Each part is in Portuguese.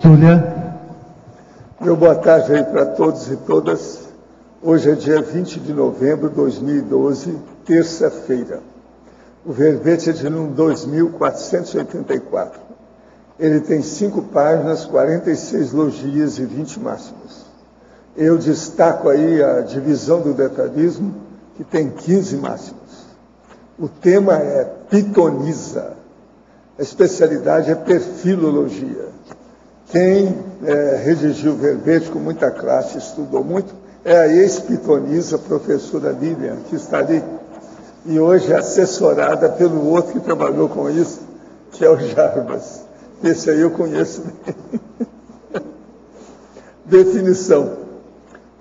Túlia. Meu boa tarde aí para todos e todas. Hoje é dia 20 de novembro de 2012, terça-feira. O verbete é de número 2484. Ele tem 5 páginas, 46 logias e 20 máximas. Eu destaco aí a divisão do detalhismo, que tem 15 máximas. O tema é pitonisa. A especialidade é perfilologia. Quem redigiu o verbete com muita classe, estudou muito, é a ex-pitonisa, professora Lilian, que está ali, e hoje é assessorada pelo outro que trabalhou com isso, que é o Jarbas. Esse aí eu conheço bem. Definição.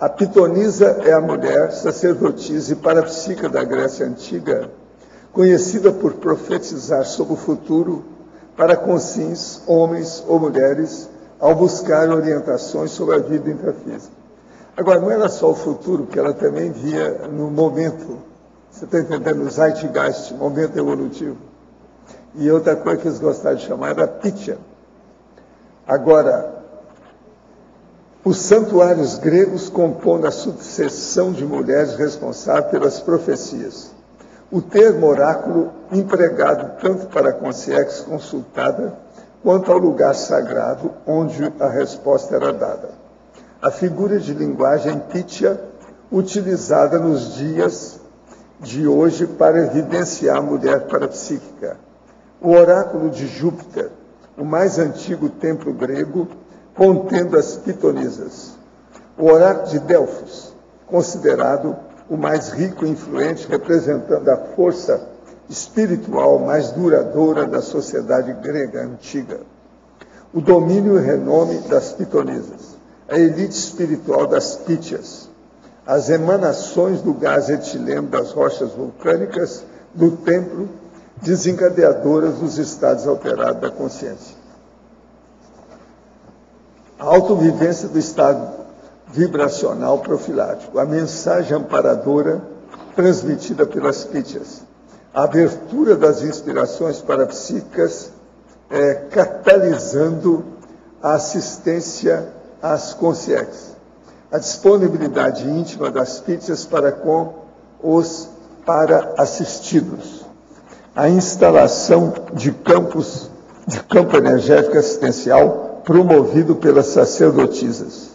A pitonisa é a mulher, sacerdotisa e parapsíquica da Grécia Antiga, conhecida por profetizar sobre o futuro para conscientes, homens ou mulheres, ao buscar orientações sobre a vida intrafísica. Agora, não era só o futuro, porque ela também via no momento, você está entendendo, o zeitgeist, momento evolutivo. E outra coisa que eles gostavam de chamar era pitya. Agora, os santuários gregos compõem a sucessão de mulheres responsáveis pelas profecias. O termo oráculo, empregado tanto para a consciência consultada, quanto ao lugar sagrado onde a resposta era dada. A figura de linguagem pitya, utilizada nos dias de hoje para evidenciar a mulher parapsíquica. O oráculo de Júpiter, o mais antigo templo grego, contendo as pitonisas. O oráculo de Delfos, considerado o mais rico e influente, representando a força espiritual mais duradoura da sociedade grega antiga. O domínio e renome das pitonisas. A elite espiritual das Pítias. As emanações do gás etileno das rochas vulcânicas do templo, desencadeadoras dos estados alterados da consciência. A autovivência do estado vibracional profilático. A mensagem amparadora transmitida pelas Pítias. A abertura das inspirações parapsíquicas, catalisando a assistência às consciências. A disponibilidade íntima das Pítias para com os para-assistidos. A instalação de campo energético assistencial promovido pelas sacerdotisas.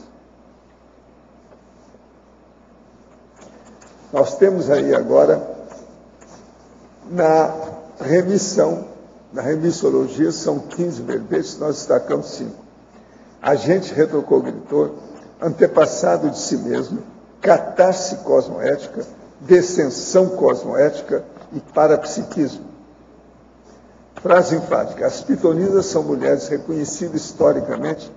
Nós temos aí agora, na remissologia, são 15 verbetes, nós destacamos 5. Agente retrocognitor, antepassado de si mesmo, catarse cosmoética, descensão cosmoética e parapsiquismo. Frase enfática. As pitonisas são mulheres reconhecidas historicamente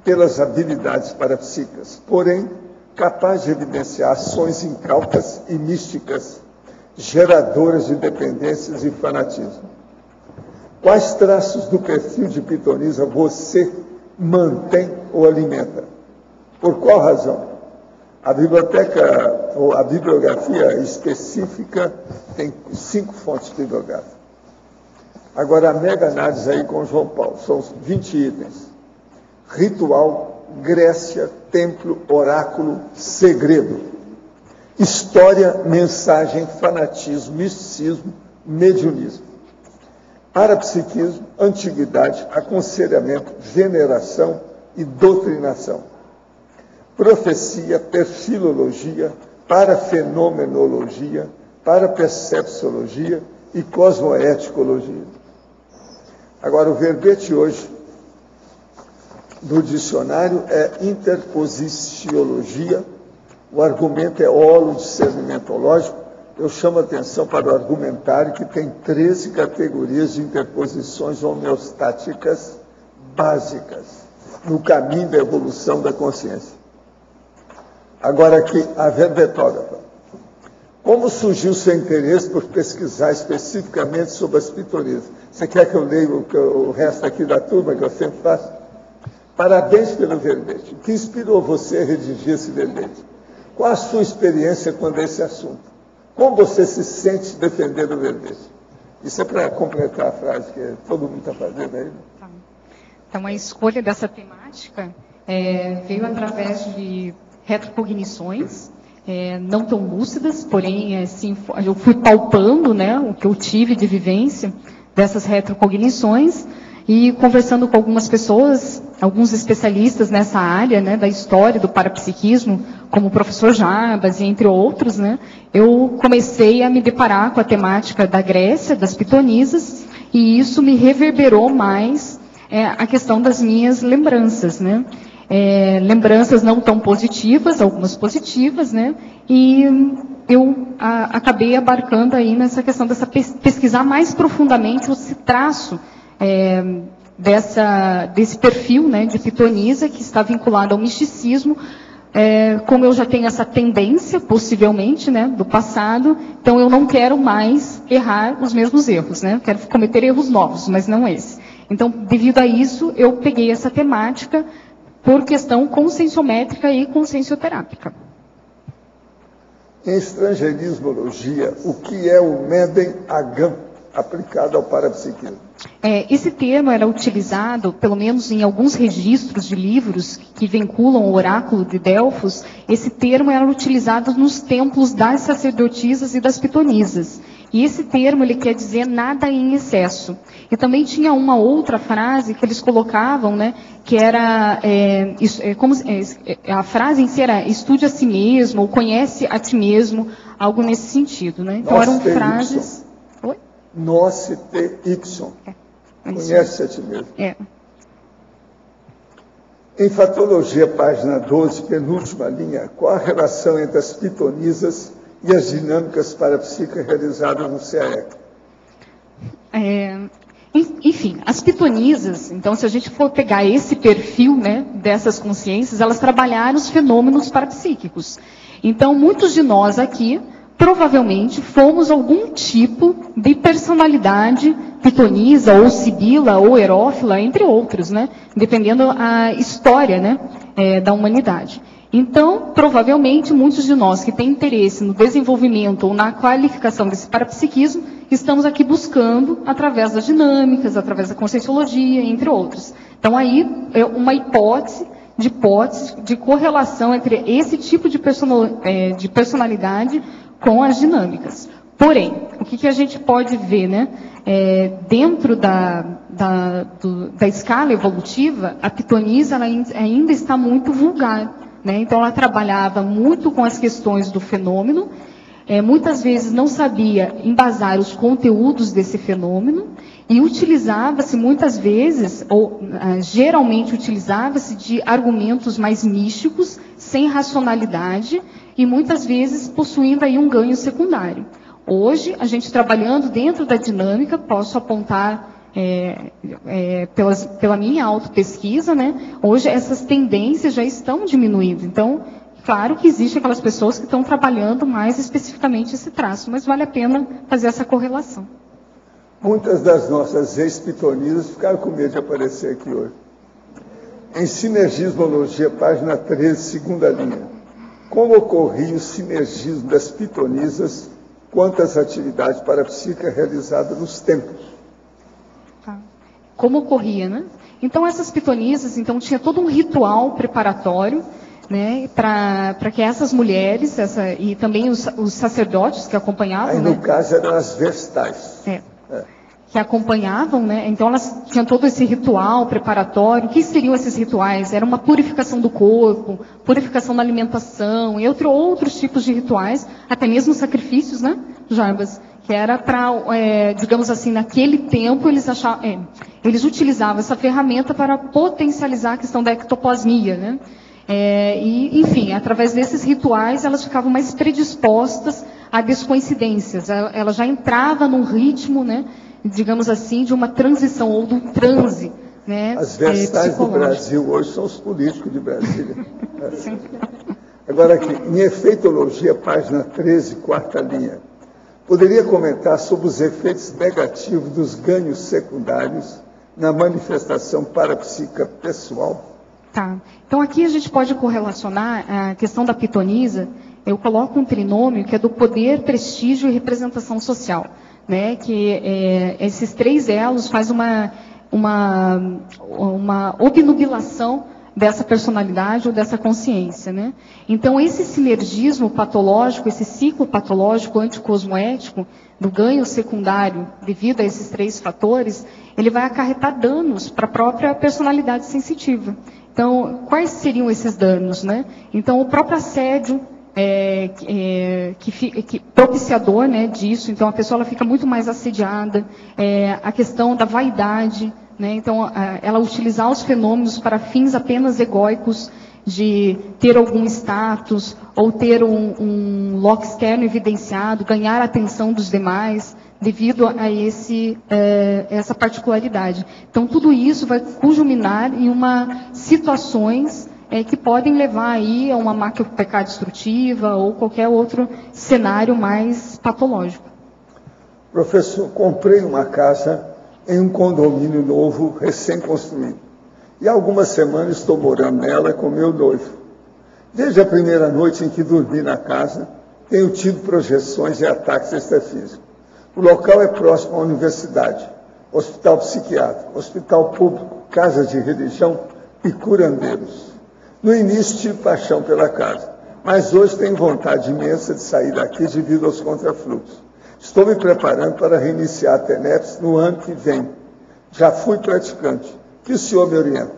pelas habilidades parapsíquicas, porém, capazes de evidenciar ações incautas e místicas, geradoras de dependências e fanatismo. Quais traços do perfil de pitonisa você mantém ou alimenta? Por qual razão? A biblioteca, ou a bibliografia específica, tem 5 fontes bibliográficas. Agora, a mega análise aí com João Paulo, são 20 itens. Ritual, Grécia, templo, oráculo, segredo. História, mensagem, fanatismo, misticismo, mediunismo. Parapsiquismo, antiguidade, aconselhamento, veneração e doutrinação. Profecia, perfilologia, parafenomenologia, parapercepciologia e cosmoeticologia. Agora, o verbete hoje do dicionário é interposiciologia. O argumento é discernimentológico. Eu chamo a atenção para o argumentário, que tem 13 categorias de interposições homeostáticas básicas no caminho da evolução da consciência. Agora aqui, a verbetógrafa. Como surgiu seu interesse por pesquisar especificamente sobre as pitonisas? Você quer que eu leia o resto aqui da turma, que eu sempre faço? Parabéns pelo verbete. O que inspirou você a redigir esse verbete? Qual a sua experiência quando esse assunto? Como você se sente defendendo o verbete? Isso é para completar a frase que todo mundo está fazendo aí. Né? Então, a escolha dessa temática veio através de retrocognições, não tão lúcidas, porém, assim, eu fui palpando, né, o que eu tive de vivência dessas retrocognições e conversando com algumas pessoas, alguns especialistas nessa área, né, da história do parapsiquismo, como o professor Jarbas e entre outros, né, eu comecei a me deparar com a temática da Grécia, das pitonisas, e isso me reverberou mais a questão das minhas lembranças, né. Lembranças não tão positivas, algumas positivas, né? E eu acabei abarcando aí nessa questão dessa pesquisar mais profundamente esse traço desse perfil, né, de pitonisa que está vinculado ao misticismo. Como eu já tenho essa tendência, possivelmente, né, do passado, então eu não quero mais errar os mesmos erros, né? Quero cometer erros novos, mas não esse. Então, devido a isso, eu peguei essa temática por questão conscienciométrica e consciencioterápica. Em estrangeirismologia, o que é o Meden Agam aplicado ao parapsiquismo? Esse termo era utilizado, pelo menos em alguns registros de livros que vinculam o oráculo de Delfos, esse termo era utilizado nos templos das sacerdotisas e das pitonisas. E esse termo, ele quer dizer nada em excesso. E também tinha uma outra frase que eles colocavam, né, que era, a frase em si era, estude a si mesmo, ou conhece a ti mesmo, algo nesse sentido, né. Então eram frases... Oi? Noce te ipson. Conhece a ti mesmo. Em Fatologia, página 12, penúltima linha, qual a relação entre as pitonisas e as dinâmicas parapsíquicas realizadas no CAEC? Enfim, as pitonisas, então, se a gente for pegar esse perfil, né, dessas consciências, elas trabalharam os fenômenos parapsíquicos. Então, muitos de nós aqui, provavelmente, fomos algum tipo de personalidade pitonisa, ou sibila, ou herófila, entre outros, né, dependendo a história, né, da humanidade. Então, provavelmente, muitos de nós que têm interesse no desenvolvimento ou na qualificação desse parapsiquismo, estamos aqui buscando através das dinâmicas, através da conscienciologia, entre outros. Então, aí é uma hipótese de correlação entre esse tipo de personalidade com as dinâmicas. Porém, o que a gente pode ver, né? Dentro da escala evolutiva, a pitonisa ela ainda está muito vulgar. Né? Então, ela trabalhava muito com as questões do fenômeno, muitas vezes não sabia embasar os conteúdos desse fenômeno, e utilizava-se muitas vezes, ou geralmente utilizava-se de argumentos mais místicos, sem racionalidade, e muitas vezes possuindo aí um ganho secundário. Hoje, a gente trabalhando dentro da dinâmica, posso apontar... pela minha autopesquisa, né, hoje essas tendências já estão diminuindo. Então, claro que existem aquelas pessoas que estão trabalhando mais especificamente esse traço, mas vale a pena fazer essa correlação. Muitas das nossas ex-pitonisas ficaram com medo de aparecer aqui hoje. Em Sinergismologia, página 13, segunda linha. Como ocorria o sinergismo das pitonisas quanto às atividades parapsíquicas realizadas nos templos? Como ocorria, né? Então, essas pitonisas, então, tinha todo um ritual preparatório, né, para que essas mulheres, e também os sacerdotes que acompanhavam... Aí, no caso, eram as vestais. Que acompanhavam, né? Então, elas tinham todo esse ritual preparatório. O que seriam esses rituais? Era uma purificação do corpo, purificação da alimentação, e outros tipos de rituais, até mesmo sacrifícios, né, Jarbas? Que era para, digamos assim, naquele tempo, eles utilizavam essa ferramenta para potencializar a questão da ectoplasmia, né? E, enfim, através desses rituais, elas ficavam mais predispostas a descoincidências. Ela já entrava num ritmo, né, digamos assim, de uma transição, ou do transe, né? As vestais do Brasil hoje são os políticos de Brasília. Agora aqui, em Efeitologia, página 13, quarta linha. Poderia comentar sobre os efeitos negativos dos ganhos secundários na manifestação parapsíquica pessoal? Tá. Então, aqui a gente pode correlacionar a questão da pitonisa. Eu coloco um trinômio que é do poder, prestígio e representação social, né? Que esses três elos faz uma uma obnubilação dessa personalidade ou dessa consciência, né? Então, esse sinergismo patológico, esse ciclo patológico anticosmoético do ganho secundário devido a esses 3 fatores, ele vai acarretar danos para a própria personalidade sensitiva. Então, quais seriam esses danos, né? Então, o próprio assédio, propiciador, né, disso, então a pessoa ela fica muito mais assediada, a questão da vaidade, né, então ela utilizar os fenômenos para fins apenas egóicos, de ter algum status, ou ter um loco externo evidenciado, ganhar a atenção dos demais, devido a essa particularidade. Então tudo isso vai culminar em situações que podem levar aí a uma macro-PK destrutiva ou qualquer outro cenário mais patológico. Professor, comprei uma casa em um condomínio novo, recém-construído. E há algumas semanas estou morando nela com meu noivo. Desde a primeira noite em que dormi na casa, tenho tido projeções e ataques extrafísicos. O local é próximo à universidade, hospital psiquiátrico, hospital público, casa de religião e curandeiros. No início tive paixão pela casa, mas hoje tenho vontade imensa de sair daqui devido aos contrafluxos. Estou me preparando para reiniciar a TENEPS no ano que vem. Já fui praticante. Que o senhor me orienta?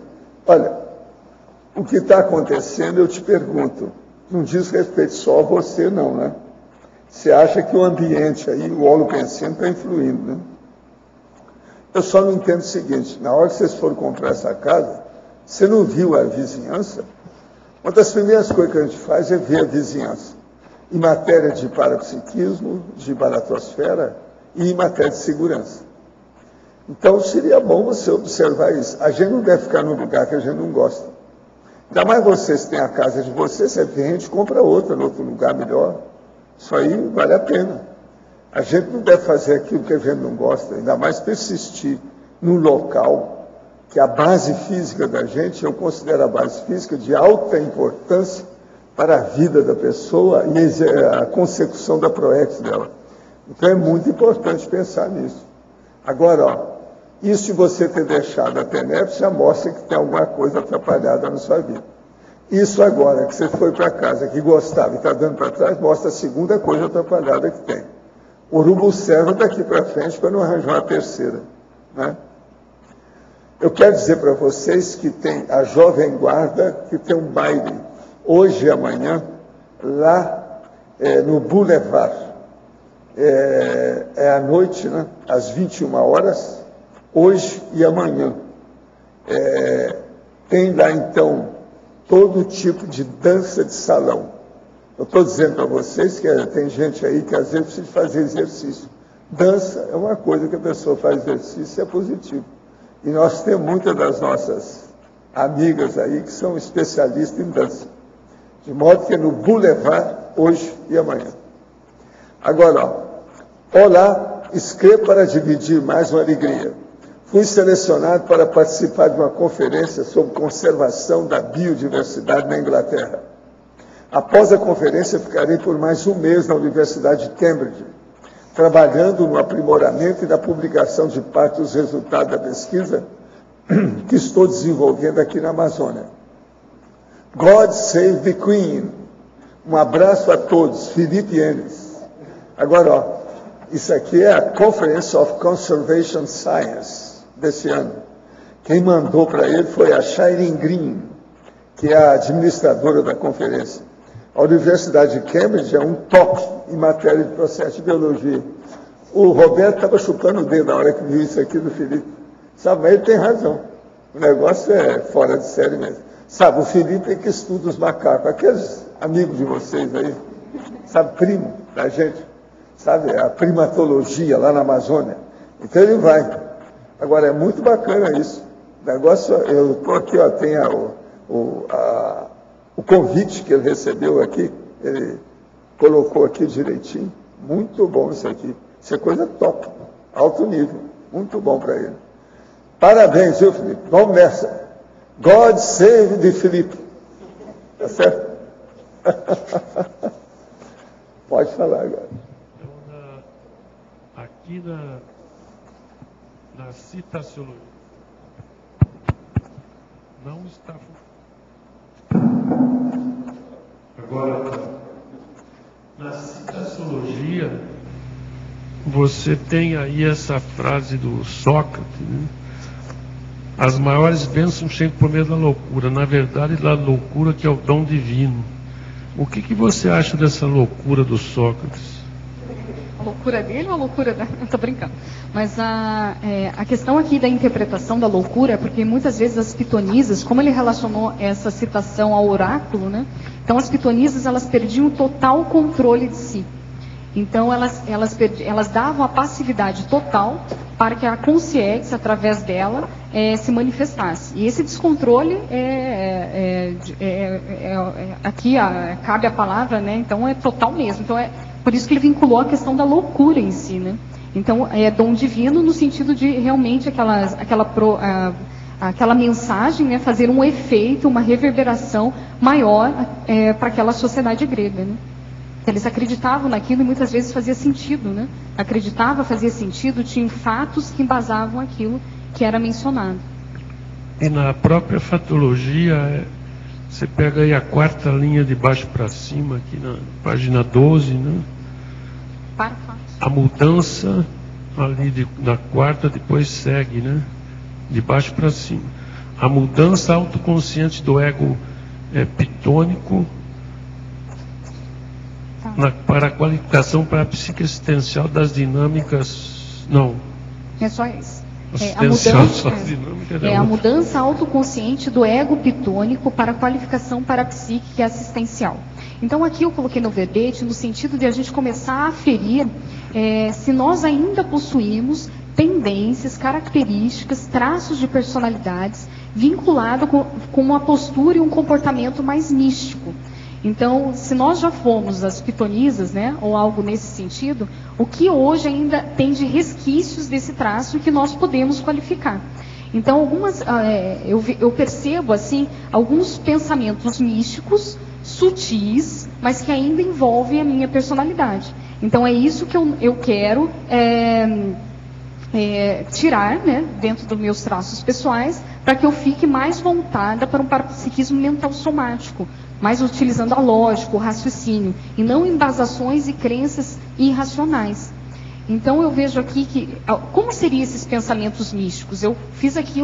Olha, o que está acontecendo, eu te pergunto, não diz respeito só a você não, né? Você acha que o ambiente aí, o holopensino está influindo, né? Eu só não entendo o seguinte, na hora que vocês foram comprar essa casa, você não viu a vizinhança? Uma das primeiras coisas que a gente faz é ver a vizinhança. Em matéria de parapsiquismo, de baratosfera e em matéria de segurança. Então, seria bom você observar isso. A gente não deve ficar num lugar que a gente não gosta. Ainda mais vocês têm a casa de vocês, você vende, compra outra, em outro lugar melhor. Isso aí vale a pena. A gente não deve fazer aquilo que a gente não gosta, ainda mais persistir num local que a base física da gente, eu considero a base física de alta importância para a vida da pessoa e a consecução da proex dela. Então é muito importante pensar nisso. Agora, ó, isso de você ter deixado a TENEPS já mostra que tem alguma coisa atrapalhada na sua vida. Isso agora, que você foi para casa, que gostava e está dando para trás, mostra a segunda coisa atrapalhada que tem. O urubu serve daqui para frente para não arranjar uma terceira, né? Eu quero dizer para vocês que tem a Jovem Guarda, que tem um baile hoje e amanhã, lá no Boulevard. É à noite, né? Às 21 horas, hoje e amanhã. Tem lá, então, todo tipo de dança de salão. Eu estou dizendo para vocês que tem gente aí que às vezes precisa fazer exercício. Dança é uma coisa que a pessoa faz exercício, é positivo. E nós temos muitas das nossas amigas aí que são especialistas em dança. De modo que é no Boulevard, hoje e amanhã. Agora, ó, olá, escrevo para dividir mais uma alegria. Fui selecionado para participar de uma conferência sobre conservação da biodiversidade na Inglaterra. Após a conferência, ficarei por mais um mês na Universidade de Cambridge, trabalhando no aprimoramento e na publicação de parte dos resultados da pesquisa que estou desenvolvendo aqui na Amazônia. God save the Queen. Um abraço a todos. Felipe Enes. Agora, ó, isso aqui é a Conference of Conservation Science desse ano. Quem mandou para ele foi a Shailene Green, que é a administradora da conferência. A Universidade de Cambridge é um top em matéria de processo de biologia. O Roberto estava chupando o dedo na hora que viu isso aqui do Felipe. Sabe, mas ele tem razão. O negócio é fora de série mesmo. Sabe, o Felipe é que estuda os macacos. Aqueles amigos de vocês aí, sabe, primo da gente, sabe, a primatologia lá na Amazônia. Então ele vai. Agora, é muito bacana isso. O negócio, eu estou aqui, ó, tem o convite que ele recebeu aqui, ele colocou aqui direitinho. Muito bom isso aqui. Isso é coisa top, alto nível. Muito bom para ele. Parabéns, viu, Felipe? Vamos nessa. God save the Felipe. Tá certo? Pode falar agora. Então, aqui na citaciologia, Não está. Agora, na citaciologia, você tem aí essa frase do Sócrates, né? As maiores bênçãos chegam por meio da loucura. Na verdade, da loucura que é o dom divino. O que você acha dessa loucura do Sócrates? A loucura dele ou a loucura da... Estou brincando. Mas a questão aqui da interpretação da loucura é porque muitas vezes as pitonisas, como ele relacionou essa citação ao oráculo, né? Então as pitonisas, elas perdiam total controle de si. Então elas davam a passividade total para que a consciência, através dela, se manifestasse. E esse descontrole aqui cabe a palavra, né? Então é total mesmo. Então por isso que ele vinculou a questão da loucura em si, né? Então é dom divino no sentido de realmente aquela mensagem, né, fazer um efeito, uma reverberação maior para aquela sociedade grega, né? Eles acreditavam naquilo e muitas vezes fazia sentido, né? Acreditava, fazia sentido, tinham fatos que embasavam aquilo que era mencionado. E na própria fatologia, você pega aí a quarta linha de baixo para cima, aqui na página 12, né? A mudança ali da quarta depois segue, né? De baixo para cima. A mudança autoconsciente do ego pitônico para a qualificação para a psique existencial das dinâmicas. Não. É só isso. A mudança autoconsciente do ego pitônico para a qualificação para a psíquica assistencial. Então aqui eu coloquei no verbete no sentido de a gente começar a aferir se nós ainda possuímos tendências, características, traços de personalidades vinculados com uma postura e um comportamento mais místico. Então, se nós já fomos as pitonisas, né, ou algo nesse sentido, o que hoje ainda tem de resquícios desse traço que nós podemos qualificar? Então, eu percebo assim alguns pensamentos místicos, sutis, mas que ainda envolvem a minha personalidade. Então, é isso que eu quero tirar, né, dentro dos meus traços pessoais, para que eu fique mais voltada para um parapsiquismo mental somático, mais utilizando a lógica, o raciocínio, e não embasações e crenças irracionais. Então eu vejo aqui que, como seriam esses pensamentos místicos? Eu fiz aqui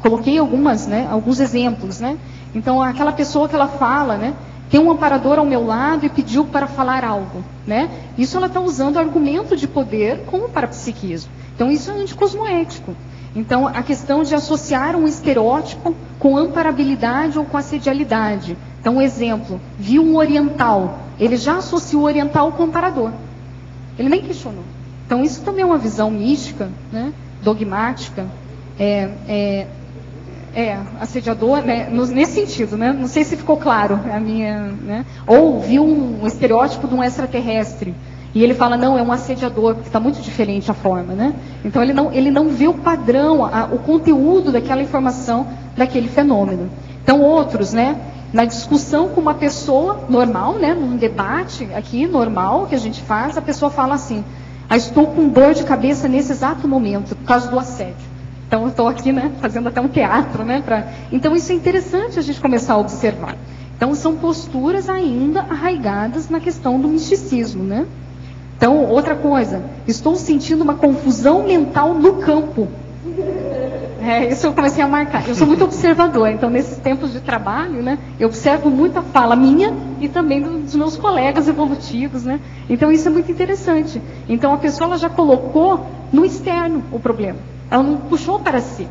coloquei alguns exemplos, né? Então aquela pessoa que ela fala, né? Tem um amparador ao meu lado e pediu para falar algo, né? Isso ela está usando argumento de poder como parapsiquismo. Então isso é anticosmoético. Então, a questão de associar um estereótipo com amparabilidade ou com assedialidade. Então, um exemplo, viu um oriental, ele já associou o oriental com o amparador. Ele nem questionou. Então, isso também é uma visão mística, né, dogmática, assediador, né, nesse sentido, né, não sei se ficou claro a minha, né, ou viu um estereótipo de um extraterrestre. E ele fala, não, é um assediador, porque está muito diferente a forma, né? Então ele não vê o padrão, o conteúdo daquela informação, daquele fenômeno. Então outros, né? Na discussão com uma pessoa normal, né? Num debate aqui, normal, que a gente faz, a pessoa fala assim, estou com dor de cabeça nesse exato momento, por causa do assédio. Então eu estou aqui, né? Fazendo até um teatro, né? Então isso é interessante a gente começar a observar. Então são posturas ainda arraigadas na questão do misticismo, né? Então, outra coisa, estou sentindo uma confusão mental no campo. Isso eu comecei a marcar. Eu sou muito observadora, então nesses tempos de trabalho, né, eu observo muito a fala minha e também dos meus colegas evolutivos, né? Então isso é muito interessante. Então a pessoa ela já colocou no externo o problema. Ela não puxou para si.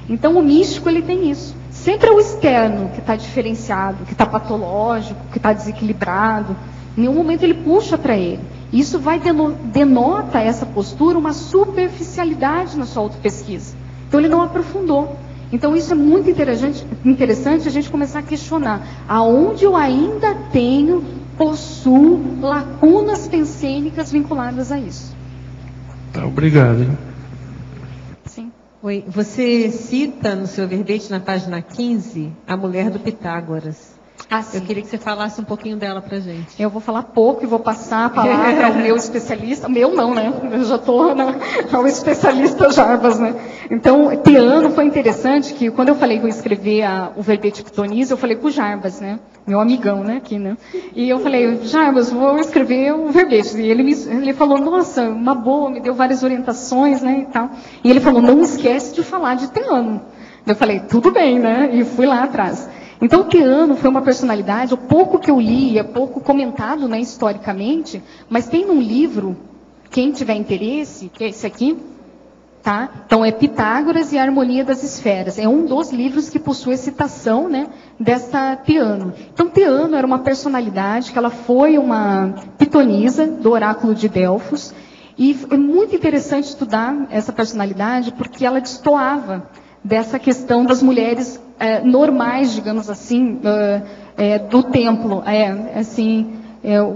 Então o místico ele tem isso. Sempre é o externo que está diferenciado, que está patológico, que está desequilibrado. Em nenhum momento ele puxa para ele. Isso denota essa postura uma superficialidade na sua autopesquisa. Então ele não aprofundou. Então isso é muito interessante a gente começar a questionar. Aonde eu ainda possuo lacunas pensênicas vinculadas a isso? Tá, obrigado. Sim. Oi, você cita no seu verbete, na página 15, a mulher do Pitágoras. Eu queria que você falasse um pouquinho dela pra gente. Eu vou falar pouco e vou passar a palavra ao meu especialista. Meu não, né? Eu já estou ao especialista Jarbas, né? Então, Teano foi interessante que quando eu falei que eu ia escrever o verbete Pitonisa, eu falei com o Jarbas, né? Meu amigão, né? Aqui, né? E eu falei, Jarbas, vou escrever o verbete. E ele falou, nossa, uma boa, me deu várias orientações, né? E tal. E ele falou, não esquece de falar de Teano. Eu falei, tudo bem, né? E fui lá atrás. Então, Teano foi uma personalidade, o pouco que eu li, é pouco comentado, né, historicamente, mas tem num livro, quem tiver interesse, que é esse aqui, tá? Então, é Pitágoras e a Harmonia das Esferas. É um dos livros que possui a citação, né, dessa Teano. Então, Teano era uma personalidade que ela foi uma pitonisa do oráculo de Delfos, e é muito interessante estudar essa personalidade, porque ela destoava dessa questão das mulheres normais, digamos assim, do templo,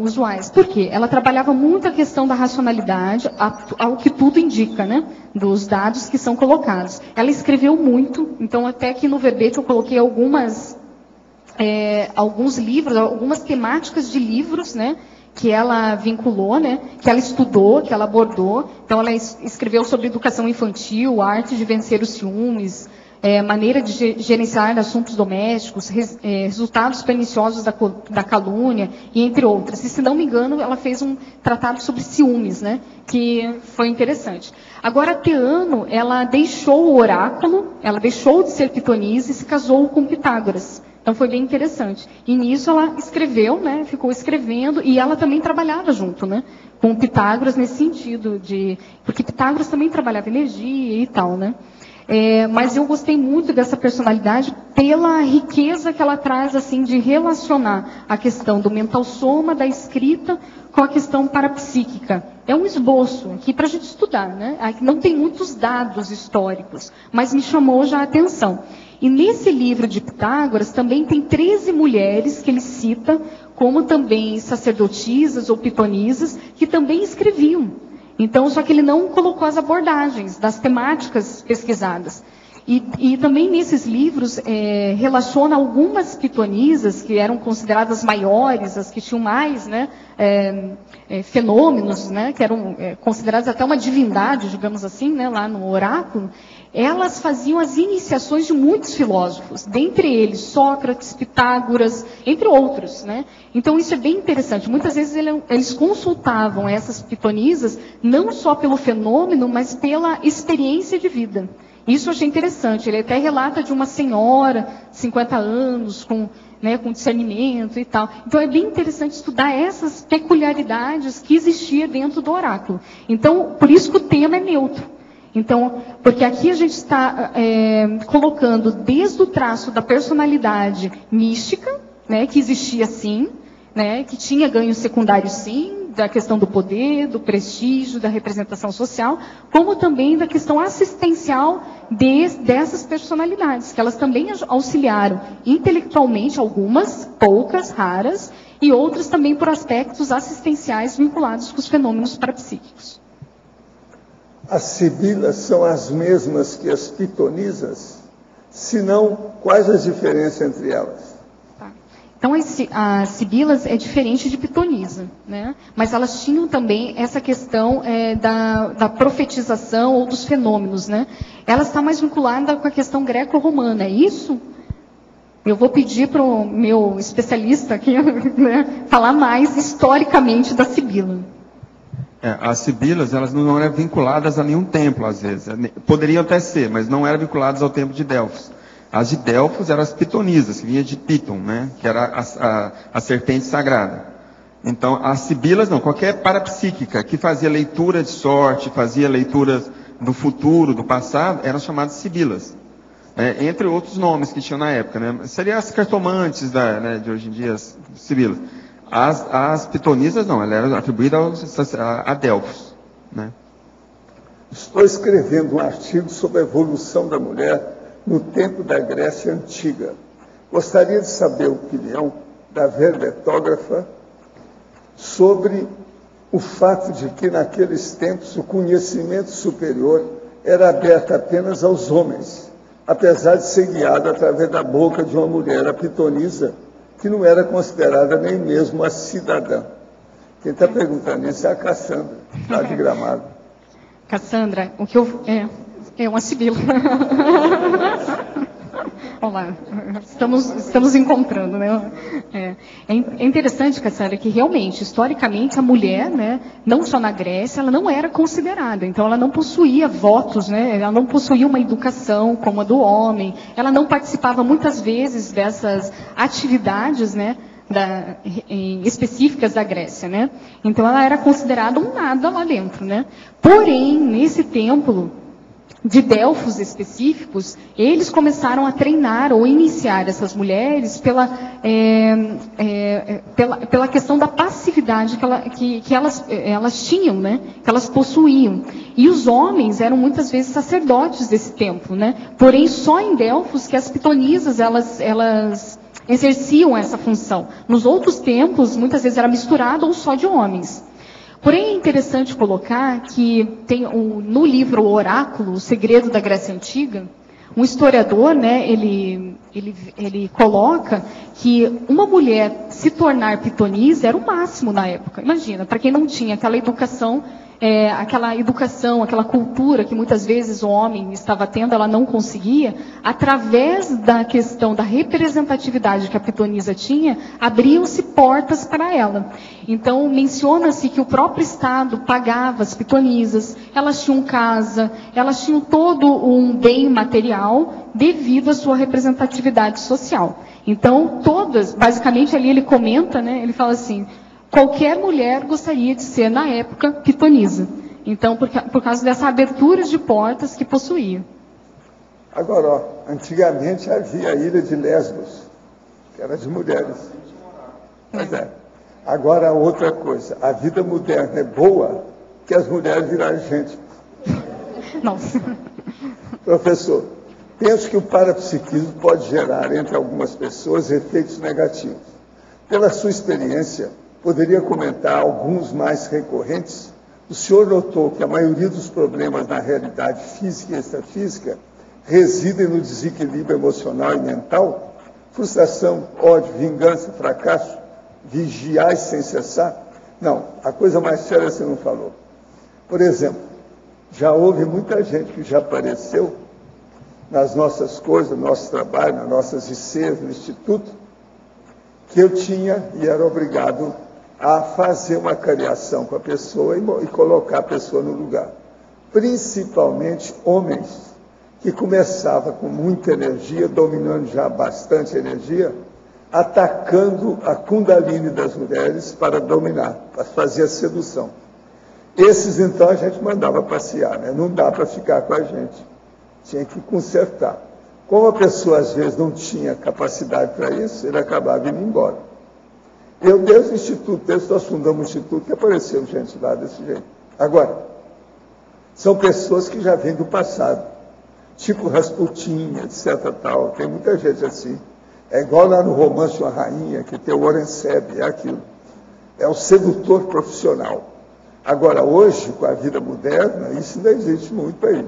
usuais. Por quê? Ela trabalhava muito a questão da racionalidade, ao que tudo indica, né? Dos dados que são colocados. Ela escreveu muito, então até aqui no verbete eu coloquei alguns livros, algumas temáticas de livros, né? Que ela vinculou, né? Que ela estudou, que ela abordou. Então, ela escreveu sobre educação infantil, arte de vencer os ciúmes, maneira de gerenciar assuntos domésticos, resultados perniciosos da calúnia, e entre outras. E, se não me engano, ela fez um tratado sobre ciúmes, né? Que foi interessante. Agora, Teano, ela deixou o oráculo, ela deixou de ser pitonisa e se casou com Pitágoras. Então, foi bem interessante. E nisso ela escreveu, né? Ficou escrevendo, e ela também trabalhava junto, né? Com Pitágoras nesse sentido porque Pitágoras também trabalhava energia e tal, né? Mas eu gostei muito dessa personalidade pela riqueza que ela traz, assim, de relacionar a questão do mental soma, da escrita, com a questão parapsíquica. É um esboço aqui para a gente estudar, né? Não tem muitos dados históricos, mas me chamou já a atenção. E nesse livro de Pitágoras também tem 13 mulheres que ele cita, como também sacerdotisas ou pitonisas, que também escreviam. Então, só que ele não colocou as abordagens das temáticas pesquisadas. E também nesses livros relaciona algumas pitonisas que eram consideradas maiores, as que tinham mais, né, fenômenos, né, que eram consideradas até uma divindade, digamos assim, né, lá no oráculo. Elas faziam as iniciações de muitos filósofos, dentre eles Sócrates, Pitágoras, entre outros, né? Então isso é bem interessante. Muitas vezes eles consultavam essas pitonisas não só pelo fenômeno, mas pela experiência de vida. Isso eu achei interessante. Ele até relata de uma senhora, 50 anos, com discernimento e tal. Então é bem interessante estudar essas peculiaridades que existiam dentro do oráculo. Então, por isso que o tema é neutro. Então, porque aqui a gente está colocando desde o traço da personalidade mística, né, que existia sim, né, que tinha ganhos secundários sim, da questão do poder, do prestígio, da representação social, como também da questão assistencial dessas personalidades, que elas também auxiliaram intelectualmente, algumas, poucas, raras, e outras também por aspectos assistenciais vinculados com os fenômenos parapsíquicos. As sibilas são as mesmas que as pitonisas? Se não, quais as diferenças entre elas? Tá. Então, as sibilas é diferente de pitonisa, né? Mas elas tinham também essa questão da profetização ou dos fenômenos, né? Ela está mais vinculada com a questão greco-romana, é isso? Eu vou pedir para o meu especialista aqui, né, falar mais historicamente da sibila. As sibilas, elas não eram vinculadas a nenhum templo, às vezes. Poderiam até ser, mas não eram vinculadas ao templo de Delfos. As de Delfos eram as pitonisas, que vinha de Piton, né? Que era a serpente sagrada. Então, as sibilas não, qualquer parapsíquica que fazia leitura de sorte, fazia leituras do futuro, do passado, eram chamadas sibilas. Entre outros nomes que tinham na época, né? Seriam as cartomantes de hoje em dia, as sibilas. As pitonisas não, ela era atribuída a Delfos, né? Estou escrevendo um artigo sobre a evolução da mulher no tempo da Grécia Antiga. Gostaria de saber a opinião da verbetógrafa sobre o fato de que naqueles tempos o conhecimento superior era aberto apenas aos homens, apesar de ser guiado através da boca de uma mulher, a pitonisa, que não era considerada nem mesmo a cidadã. Quem está perguntando isso é a Cassandra, lá de Gramado. Cassandra, o que eu... É uma sibila. Olá, estamos encontrando, né? É interessante, Cassandra, que realmente, historicamente, a mulher, né, não só na Grécia, ela não era considerada. Então, ela não possuía votos, né? Ela não possuía uma educação como a do homem. Ela não participava muitas vezes dessas atividades, né, específicas da Grécia, né? Então, ela era considerada um nada lá dentro, né? Porém, nesse templo de Delfos específicos, eles começaram a treinar ou iniciar essas mulheres pela questão da passividade que elas tinham, né? Que elas possuíam. E os homens eram muitas vezes sacerdotes desse templo, né? Porém, só em Delfos que as pitonisas, elas exerciam essa função. Nos outros templos, muitas vezes era misturado ou só de homens. Porém, é interessante colocar que tem no livro O Oráculo, O Segredo da Grécia Antiga, um historiador, né, ele coloca que uma mulher se tornar pitonisa era o máximo na época. Imagina, para quem não tinha aquela educação, aquela cultura que muitas vezes o homem estava tendo, ela não conseguia, através da questão da representatividade que a pitonisa tinha, abriam-se portas para ela. Então, menciona-se que o próprio Estado pagava as pitonisas, elas tinham casa, elas tinham todo um bem material devido à sua representatividade social. Então, todas, basicamente ali ele comenta, né, ele fala assim: qualquer mulher gostaria de ser, na época, pitonisa. Então, por causa dessa abertura de portas que possuía. Agora, ó, antigamente havia a ilha de Lesbos, que era de mulheres. Mas agora, outra coisa, a vida moderna é boa, que as mulheres viraram gente. Nossa. Professor, penso que o parapsiquismo pode gerar, entre algumas pessoas, efeitos negativos. Pela sua experiência, poderia comentar alguns mais recorrentes? O senhor notou que a maioria dos problemas na realidade física e extrafísica residem no desequilíbrio emocional e mental? Frustração, ódio, vingança, fracasso, vigiar sem cessar? Não, a coisa mais séria você não falou. Por exemplo, já houve muita gente que já apareceu nas nossas coisas, no nosso trabalho, nas nossas ICs, no Instituto, que eu tinha e era obrigado a fazer uma cariação com a pessoa e colocar a pessoa no lugar. Principalmente homens, que começavam com muita energia, dominando já bastante energia, atacando a Kundalini das mulheres para dominar, para fazer a sedução. Esses, então, a gente mandava passear, né? Não dá para ficar com a gente. Tinha que consertar. Como a pessoa, às vezes, não tinha capacidade para isso, ele acabava indo embora. Eu, desde o Instituto, desde que nós fundamos o Instituto, que apareceu gente lá desse jeito. Agora, são pessoas que já vêm do passado, tipo Rasputin, etc. Tal. Tem muita gente assim. É igual lá no Romance de uma Rainha, que tem o Orenseb, é aquilo. É o sedutor profissional. Agora, hoje, com a vida moderna, isso não existe muito aí.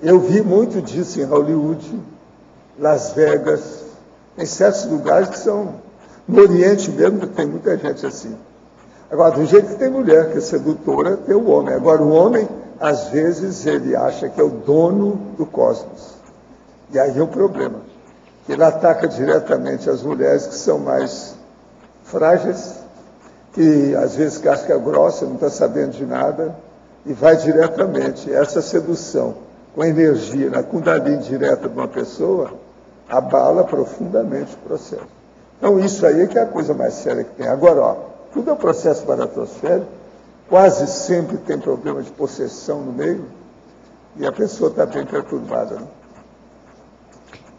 Eu vi muito disso em Hollywood, Las Vegas, em certos lugares que são... No Oriente mesmo tem muita gente assim. Agora, do jeito que tem mulher que é sedutora, tem o homem. Agora, o homem, às vezes, ele acha que é o dono do cosmos. E aí é o problema. Ele ataca diretamente as mulheres que são mais frágeis, que às vezes casca grossa, não está sabendo de nada, e vai diretamente. Essa sedução com energia na Kundalini direta de uma pessoa, abala profundamente o processo. Então, isso aí é que é a coisa mais séria que tem. Agora, ó, tudo é um processo baratosférico, quase sempre tem problema de possessão no meio, e a pessoa está bem perturbada, né?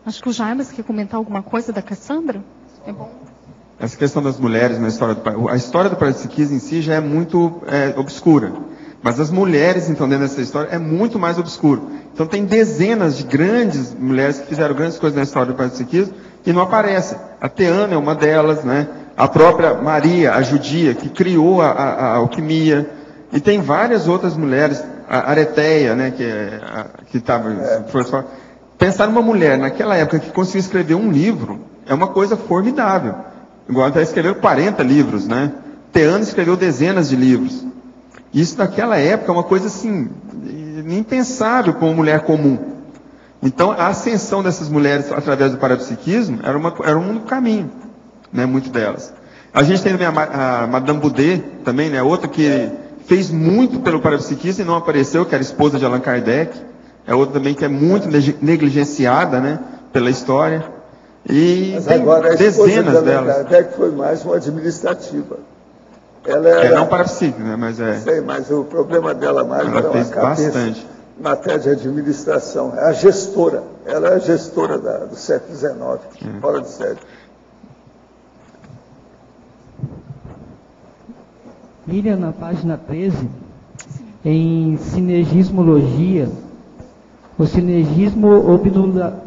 Acho que o Jaimes quer comentar alguma coisa da Cassandra. É bom. Essa questão das mulheres na história a história do parapsiquismo em si já é muito obscura. Mas as mulheres, então, dentro dessa história, é muito mais obscuro. Então, tem dezenas de grandes mulheres que fizeram grandes coisas na história do parapsiquismo e não aparecem. A Teana é uma delas, né? A própria Maria, a judia, que criou a alquimia. E tem várias outras mulheres, a Areteia, né? Que estava... Pensar numa mulher, naquela época, que conseguiu escrever um livro, é uma coisa formidável. Igual até escreveu 40 livros, né? Teano escreveu dezenas de livros. Isso naquela época é uma coisa assim, impensável para uma mulher comum. Então, a ascensão dessas mulheres através do parapsiquismo era um caminho, né? Muito delas. A gente tem também a Madame Boudet, também, né? Outra que fez muito pelo parapsiquismo e não apareceu, que era esposa de Allan Kardec. É outra também que é muito negligenciada, né? Pela história. E mas tem agora, dezenas delas. Kardec foi mais uma administrativa. Ela era, não parapsíquica, né? Mas é. Sei, mas o problema dela mais ela era fez uma cabeça bastante. em matéria de administração. É a gestora. Ela é a gestora do século XIX, fora de série. Miriam, na página 13, em sinergismologia, o sinergismo obnubilador,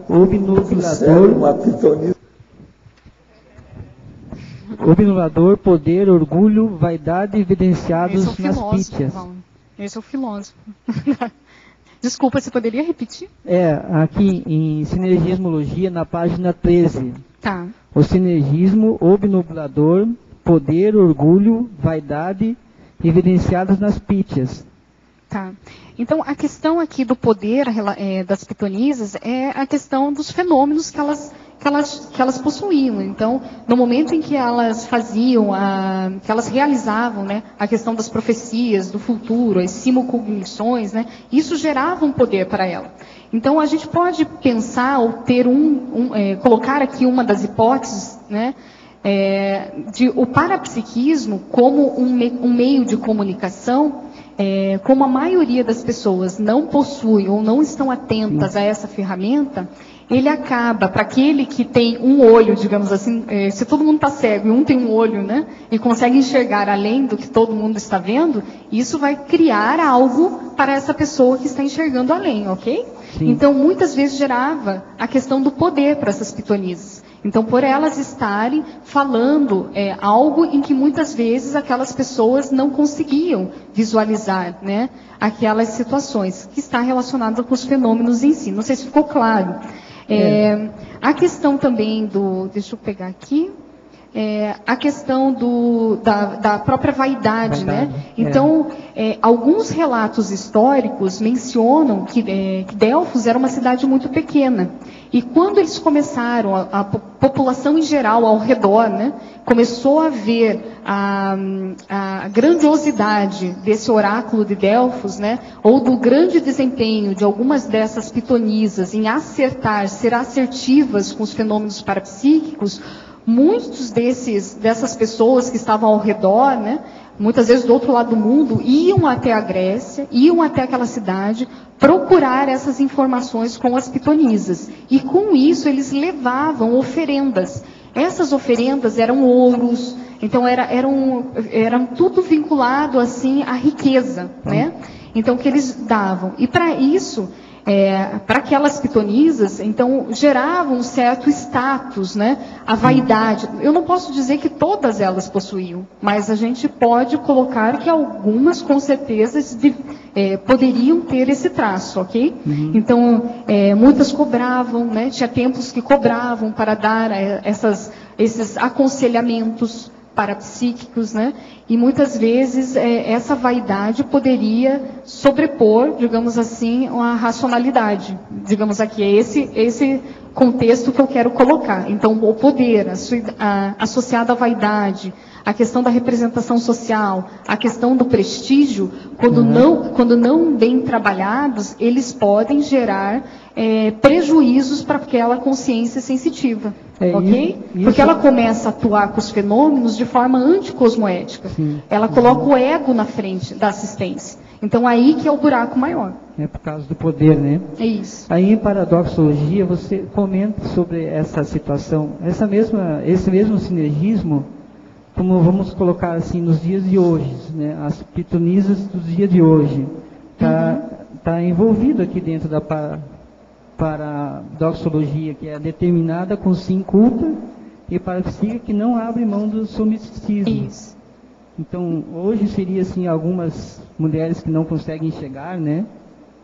poder, orgulho, vaidade evidenciados nas pítias. Esse é o filósofo. Desculpa, você poderia repetir? Aqui em sinergismologia, na página 13. Tá. O sinergismo obnubilador, poder, orgulho, vaidade evidenciados nas pítias. Tá. Então, a questão aqui do poder das pitonisas é a questão dos fenômenos que elas possuíam. Então, no momento em que elas faziam, que elas realizavam, né, a questão das profecias, do futuro, as simulcognições, né, isso gerava um poder para ela. Então, a gente pode pensar ou ter colocar aqui uma das hipóteses, né, de o parapsiquismo como um meio de comunicação. Como a maioria das pessoas não possui ou não estão atentas a essa ferramenta, ele acaba, para aquele que tem um olho, digamos assim, se todo mundo está cego e um tem um olho, né, e consegue enxergar além do que todo mundo está vendo, isso vai criar algo para essa pessoa que está enxergando além, ok? Sim. Então, muitas vezes gerava a questão do poder para essas pitonisas. Então, por elas estarem falando algo em que muitas vezes aquelas pessoas não conseguiam visualizar, né, aquelas situações que está relacionada com os fenômenos em si. Não sei se ficou claro. A questão também deixa eu pegar aqui. A questão da própria vaidade, né? Então, alguns relatos históricos mencionam que Delfos era uma cidade muito pequena. E quando eles começaram, a população em geral ao redor, né, começou a ver a grandiosidade desse oráculo de Delfos, né, ou do grande desempenho de algumas dessas pitonisas em ser assertivas com os fenômenos parapsíquicos, muitos dessas pessoas que estavam ao redor, né, muitas vezes do outro lado do mundo, iam até a Grécia, iam até aquela cidade, procurar essas informações com as pitonisas. E com isso eles levavam oferendas. Essas oferendas eram ouros, então eram tudo vinculado assim à riqueza, né? Então que eles davam. E para isso, para aquelas pitonisas, então geravam um certo status, né? A vaidade. Eu não posso dizer que todas elas possuíam, mas a gente pode colocar que algumas, com certeza, poderiam ter esse traço, ok? Uhum. Então, muitas cobravam, né? Tinha templos que cobravam para dar esses aconselhamentos parapsíquicos, né? E muitas vezes essa vaidade poderia sobrepor, digamos assim, a racionalidade. Digamos aqui, é esse contexto que eu quero colocar. Então, o poder associado à vaidade, a questão da representação social, a questão do prestígio, quando não bem trabalhados, eles podem gerar prejuízos para aquela consciência sensitiva. Ok? Isso. Porque ela começa a atuar com os fenômenos de forma anticosmoética. Sim. Ela coloca o ego na frente da assistência. Então, aí que é o buraco maior. É por causa do poder, né? É isso. Aí, em Paradoxologia, você comenta sobre essa situação, esse mesmo sinergismo, como vamos colocar assim, nos dias de hoje, né? As pitonisas dos dias de hoje. Tá envolvido aqui dentro da paradoxologia, que é determinada com sim culta e parapsíquica que não abre mão do somisticismo. Isso. Então, hoje seria assim, algumas mulheres que não conseguem chegar, né?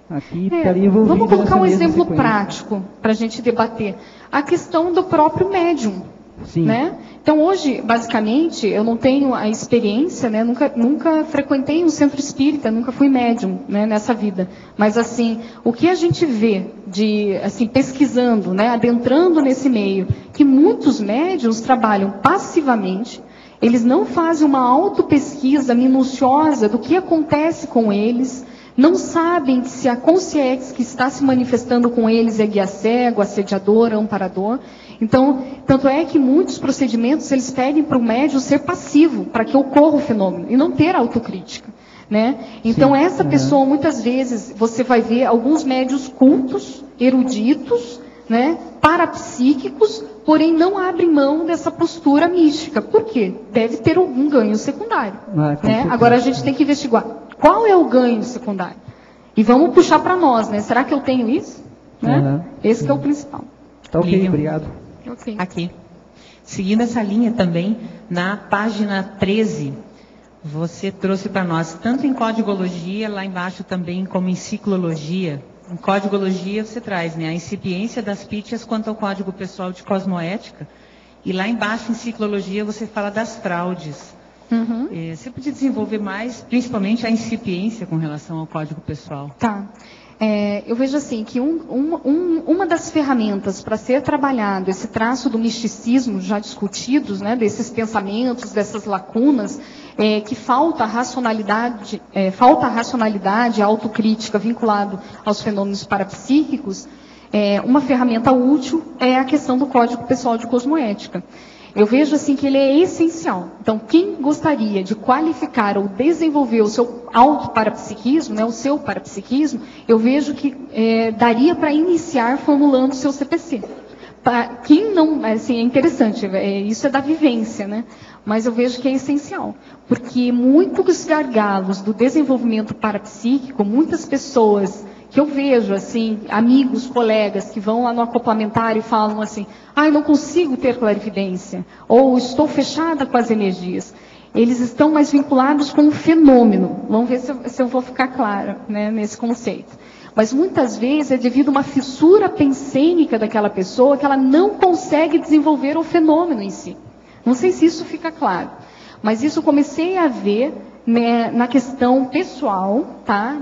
Aqui estaria envolvido. Vamos colocar um exemplo sequência prático para a gente debater. A questão do próprio médium. Sim. Né? Então hoje, basicamente, eu não tenho a experiência, né? Nunca frequentei um centro espírita, nunca fui médium, né, nessa vida. Mas assim, o que a gente vê de, assim, pesquisando, né, adentrando nesse meio, que muitos médiums trabalham passivamente, eles não fazem uma autopesquisa minuciosa do que acontece com eles, não sabem se a consciência que está se manifestando com eles é guia cego, assediador, amparador. Então, tanto é que muitos procedimentos eles pedem para o médium ser passivo, para que ocorra o fenômeno, e não ter autocrítica. Né? Então, essa pessoa, muitas vezes, você vai ver alguns médiuns cultos, eruditos, né, parapsíquicos, porém não abrem mão dessa postura mística. Por quê? Deve ter algum ganho secundário. Né? Agora, a gente tem que investigar qual é o ganho secundário. E vamos puxar para nós, né? Será que eu tenho isso? Né? Esse que é o principal. Tá ok, obrigado. Okay. Aqui. Seguindo essa linha também, na página 13, você trouxe para nós, tanto em códigologia, lá embaixo também como em ciclologia. Em códigologia você traz, né, a incipiência das pítias quanto ao código pessoal de cosmoética. E lá embaixo em ciclologia você fala das fraudes. Você podia desenvolver mais, principalmente a incipiência com relação ao código pessoal? Tá. Eu vejo assim que uma das ferramentas para ser trabalhado esse traço do misticismo já discutidos, né, desses pensamentos, dessas lacunas, que falta a racionalidade, a autocrítica vinculado aos fenômenos parapsíquicos, uma ferramenta útil é a questão do código pessoal de cosmoética. Eu vejo assim que ele é essencial. Então, quem gostaria de qualificar ou desenvolver o seu autoparapsiquismo, né, o seu parapsiquismo, eu vejo que daria para iniciar formulando o seu CPC. Quem não, assim, é interessante, isso é da vivência, né? Mas eu vejo que é essencial, porque muitos gargalos do desenvolvimento parapsíquico, muitas pessoas que eu vejo, assim, amigos, colegas que vão lá no acoplamentário e falam assim, eu não consigo ter clarividência, ou estou fechada com as energias. Eles estão mais vinculados com o fenômeno. Vamos ver se eu vou ficar clara, né, nesse conceito. Mas muitas vezes é devido a uma fissura pensênica daquela pessoa que ela não consegue desenvolver o fenômeno em si. Não sei se isso fica claro, mas isso eu comecei a ver, né, na questão pessoal, tá?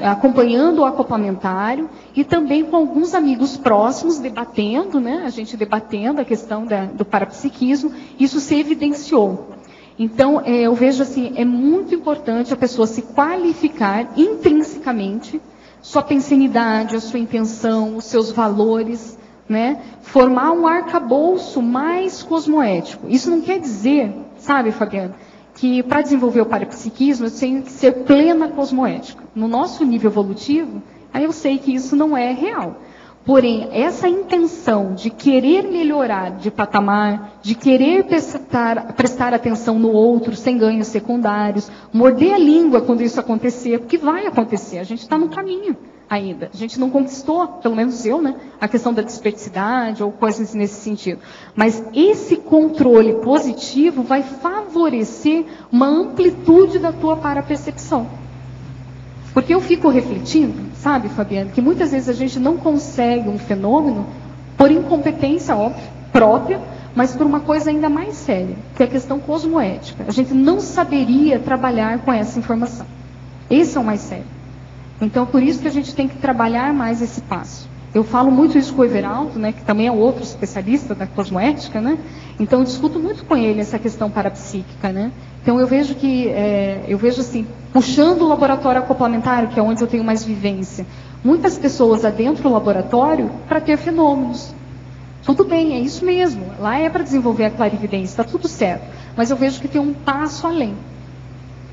Acompanhando o acoplamentário e também com alguns amigos próximos debatendo, né? A gente debatendo a questão do parapsiquismo, isso se evidenciou. Então, eu vejo assim, é muito importante a pessoa se qualificar intrinsecamente, sua pensenidade, a sua intenção, os seus valores, né? Formar um arcabouço mais cosmoético. Isso não quer dizer, sabe, Fabiana, que para desenvolver o parapsiquismo eu tenho que ser plena cosmoética. No nosso nível evolutivo, aí eu sei que isso não é real. Porém, essa intenção de querer melhorar de patamar, de querer prestar atenção no outro sem ganhos secundários, morder a língua quando isso acontecer, porque vai acontecer, a gente está no caminho ainda. A gente não conquistou, pelo menos eu, né, a questão da desperticidade ou coisas nesse sentido. Mas esse controle positivo vai favorecer uma amplitude da tua parapercepção. Porque eu fico refletindo, sabe, Fabiana, que muitas vezes a gente não consegue um fenômeno por incompetência, óbvio, própria, mas por uma coisa ainda mais séria, que é a questão cosmoética. A gente não saberia trabalhar com essa informação. Esse é o mais sério. Então, por isso que a gente tem que trabalhar mais esse passo. Eu falo muito isso com o Everaldo, né, que também é outro especialista da cosmoética, né? Então, eu discuto muito com ele essa questão parapsíquica, né? Então, eu vejo assim, puxando o laboratório acoplamentário, que é onde eu tenho mais vivência, muitas pessoas adentro do laboratório para ter fenômenos. Tudo bem, é isso mesmo. Lá é para desenvolver a clarividência, está tudo certo. Mas eu vejo que tem um passo além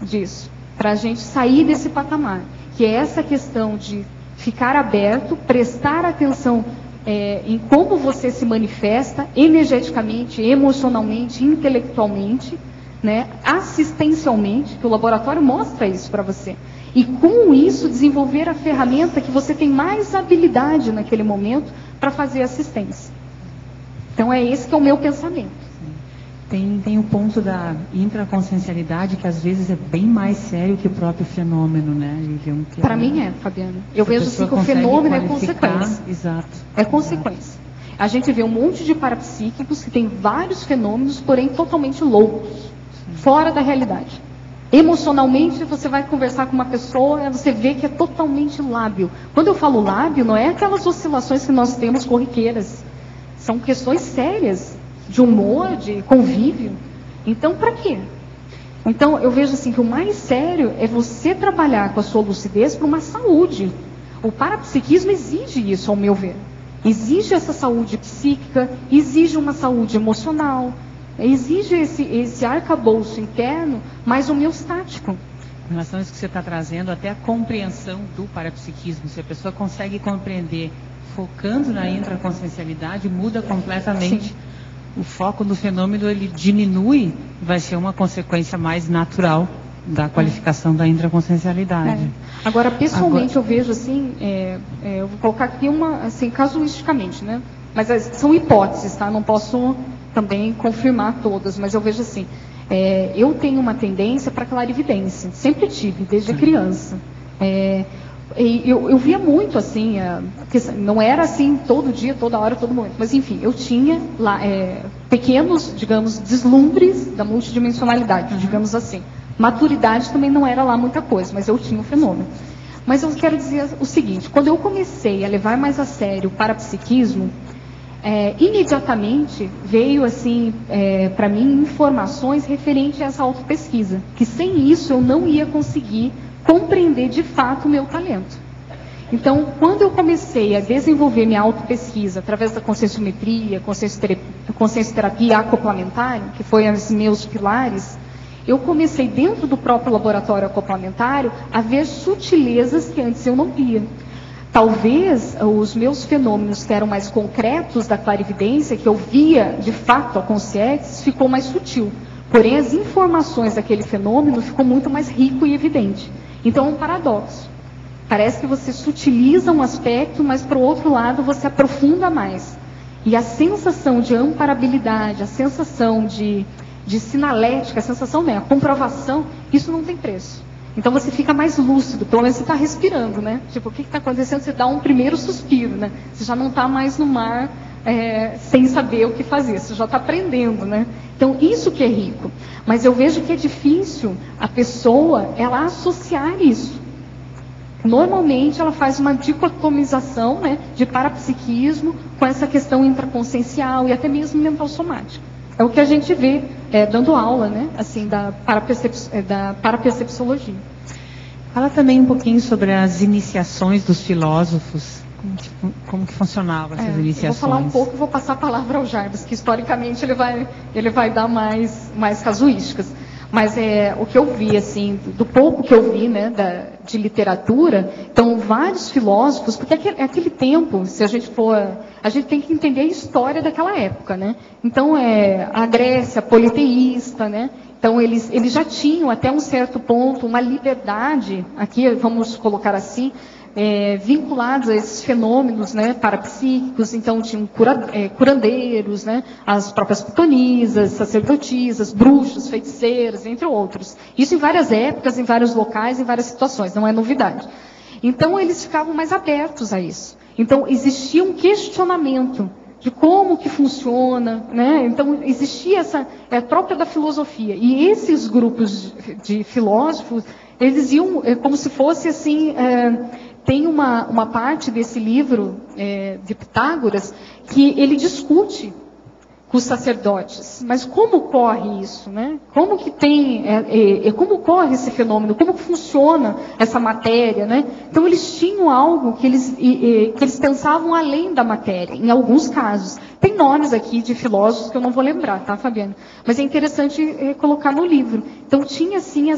disso, para a gente sair desse patamar, que é essa questão de ficar aberto, prestar atenção em como você se manifesta energeticamente, emocionalmente, intelectualmente, né, assistencialmente, que o laboratório mostra isso para você. E com isso desenvolver a ferramenta que você tem mais habilidade naquele momento para fazer assistência. Então é esse que é o meu pensamento. Tem o ponto da intraconsciencialidade, que às vezes é bem mais sério que o próprio fenômeno, né? Para mim é, Fabiana. Eu vejo assim que o fenômeno é consequência. Exato. É consequência. A gente vê um monte de parapsíquicos que tem vários fenômenos, porém totalmente loucos, fora da realidade. Emocionalmente, você vai conversar com uma pessoa, você vê que é totalmente lábil. Quando eu falo lábil, não é aquelas oscilações que nós temos corriqueiras. São questões sérias, de humor, de convívio. Então, para quê? Então, eu vejo assim que o mais sério é você trabalhar com a sua lucidez para uma saúde. O parapsiquismo exige isso, ao meu ver. Exige essa saúde psíquica, exige uma saúde emocional, exige esse arcabouço interno mais homeostático. Em relação a isso que você está trazendo, até a compreensão do parapsiquismo, se a pessoa consegue compreender, focando na intraconsciencialidade, muda completamente. Sim. O foco do fenômeno, ele diminui, vai ser uma consequência mais natural da qualificação da intraconsciencialidade. Agora, pessoalmente, eu vejo assim, eu vou colocar aqui assim, casuisticamente, né? Mas são hipóteses, tá? Não posso também confirmar todas, mas eu vejo assim, eu tenho uma tendência para clarividência, sempre tive, desde criança. Eu via muito assim, não era assim todo dia, toda hora, todo momento, mas enfim, eu tinha lá pequenos, digamos, deslumbres da multidimensionalidade, digamos assim. Maturidade também não era lá muita coisa, mas eu tinha um fenômeno. Mas eu quero dizer o seguinte, quando eu comecei a levar mais a sério o parapsiquismo, imediatamente veio assim para mim informações referentes a essa autopesquisa, que sem isso eu não ia conseguir compreender de fato o meu talento. Então, quando eu comecei a desenvolver minha autopesquisa através da conscienciometria, consciencioterapia acoplamentar, que foi os meus pilares, eu comecei dentro do próprio laboratório acoplamentário a ver sutilezas que antes eu não via. Talvez os meus fenômenos que eram mais concretos da clarividência, que eu via de fato a consciência, ficou mais sutil. Porém, as informações daquele fenômeno ficou muito mais rico e evidente. Então, é um paradoxo. Parece que você sutiliza um aspecto, mas, para o outro lado, você aprofunda mais. E a sensação de amparabilidade, a sensação de sinalética, a sensação, né, a comprovação, isso não tem preço. Então, você fica mais lúcido, pelo menos você está respirando, né? Tipo, o que está acontecendo? Você dá um primeiro suspiro, né? Você já não está mais no mar sem saber o que fazer, você já está aprendendo, né? Então, isso que é rico. Mas eu vejo que é difícil a pessoa, ela associar isso. Normalmente, ela faz uma dicotomização, né, de parapsiquismo com essa questão intraconsciencial e até mesmo mental somática. É o que a gente vê dando aula, né, assim, da parapercepciologia. Fala também um pouquinho sobre as iniciações dos filósofos. Como que funcionavam essas iniciações? Eu vou falar um pouco e vou passar a palavra ao Jarbas, que historicamente ele vai dar mais casuísticas. Mas o que eu vi, assim, do pouco que eu vi, né, de literatura, então vários filósofos, porque aquele tempo, se a gente tem que entender a história daquela época, né? Então, a Grécia politeísta, né? Então, eles já tinham, até um certo ponto, uma liberdade, aqui vamos colocar assim, vinculados a esses fenômenos, né, parapsíquicos. Então tinham curandeiros, né, as próprias pitonisas, sacerdotisas, bruxos, feiticeiras, entre outros. Isso em várias épocas, em vários locais, em várias situações, não é novidade. Então eles ficavam mais abertos a isso. Então existia um questionamento de como que funciona, né? Então existia essa própria da filosofia. E esses grupos de filósofos, eles iam como se fosse assim. Tem uma parte desse livro de Pitágoras que ele discute com os sacerdotes. Mas como ocorre isso, né? Como que como ocorre esse fenômeno? Como que funciona essa matéria, né? Então eles tinham algo que eles pensavam além da matéria, em alguns casos. Tem nomes aqui de filósofos que eu não vou lembrar, tá, Fabiana? Mas é interessante colocar no livro. Então tinha assim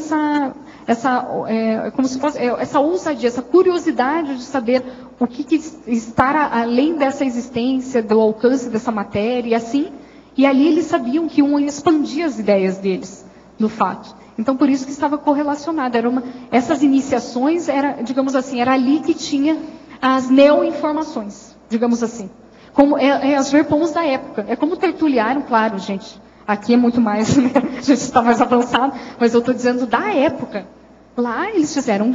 como se fosse essa ousadia, essa curiosidade de saber o que está além dessa existência, do alcance dessa matéria, e assim. E ali eles sabiam que iam expandir as ideias deles, no fato. Então, por isso que estava correlacionado. Essas iniciações, digamos assim, era ali que tinha as neo-informações, digamos assim. Como as verpons da época. É como o Tertuliano, claro, gente. Aqui é muito mais, né? A gente está mais avançado, mas eu estou dizendo da época. Lá eles fizeram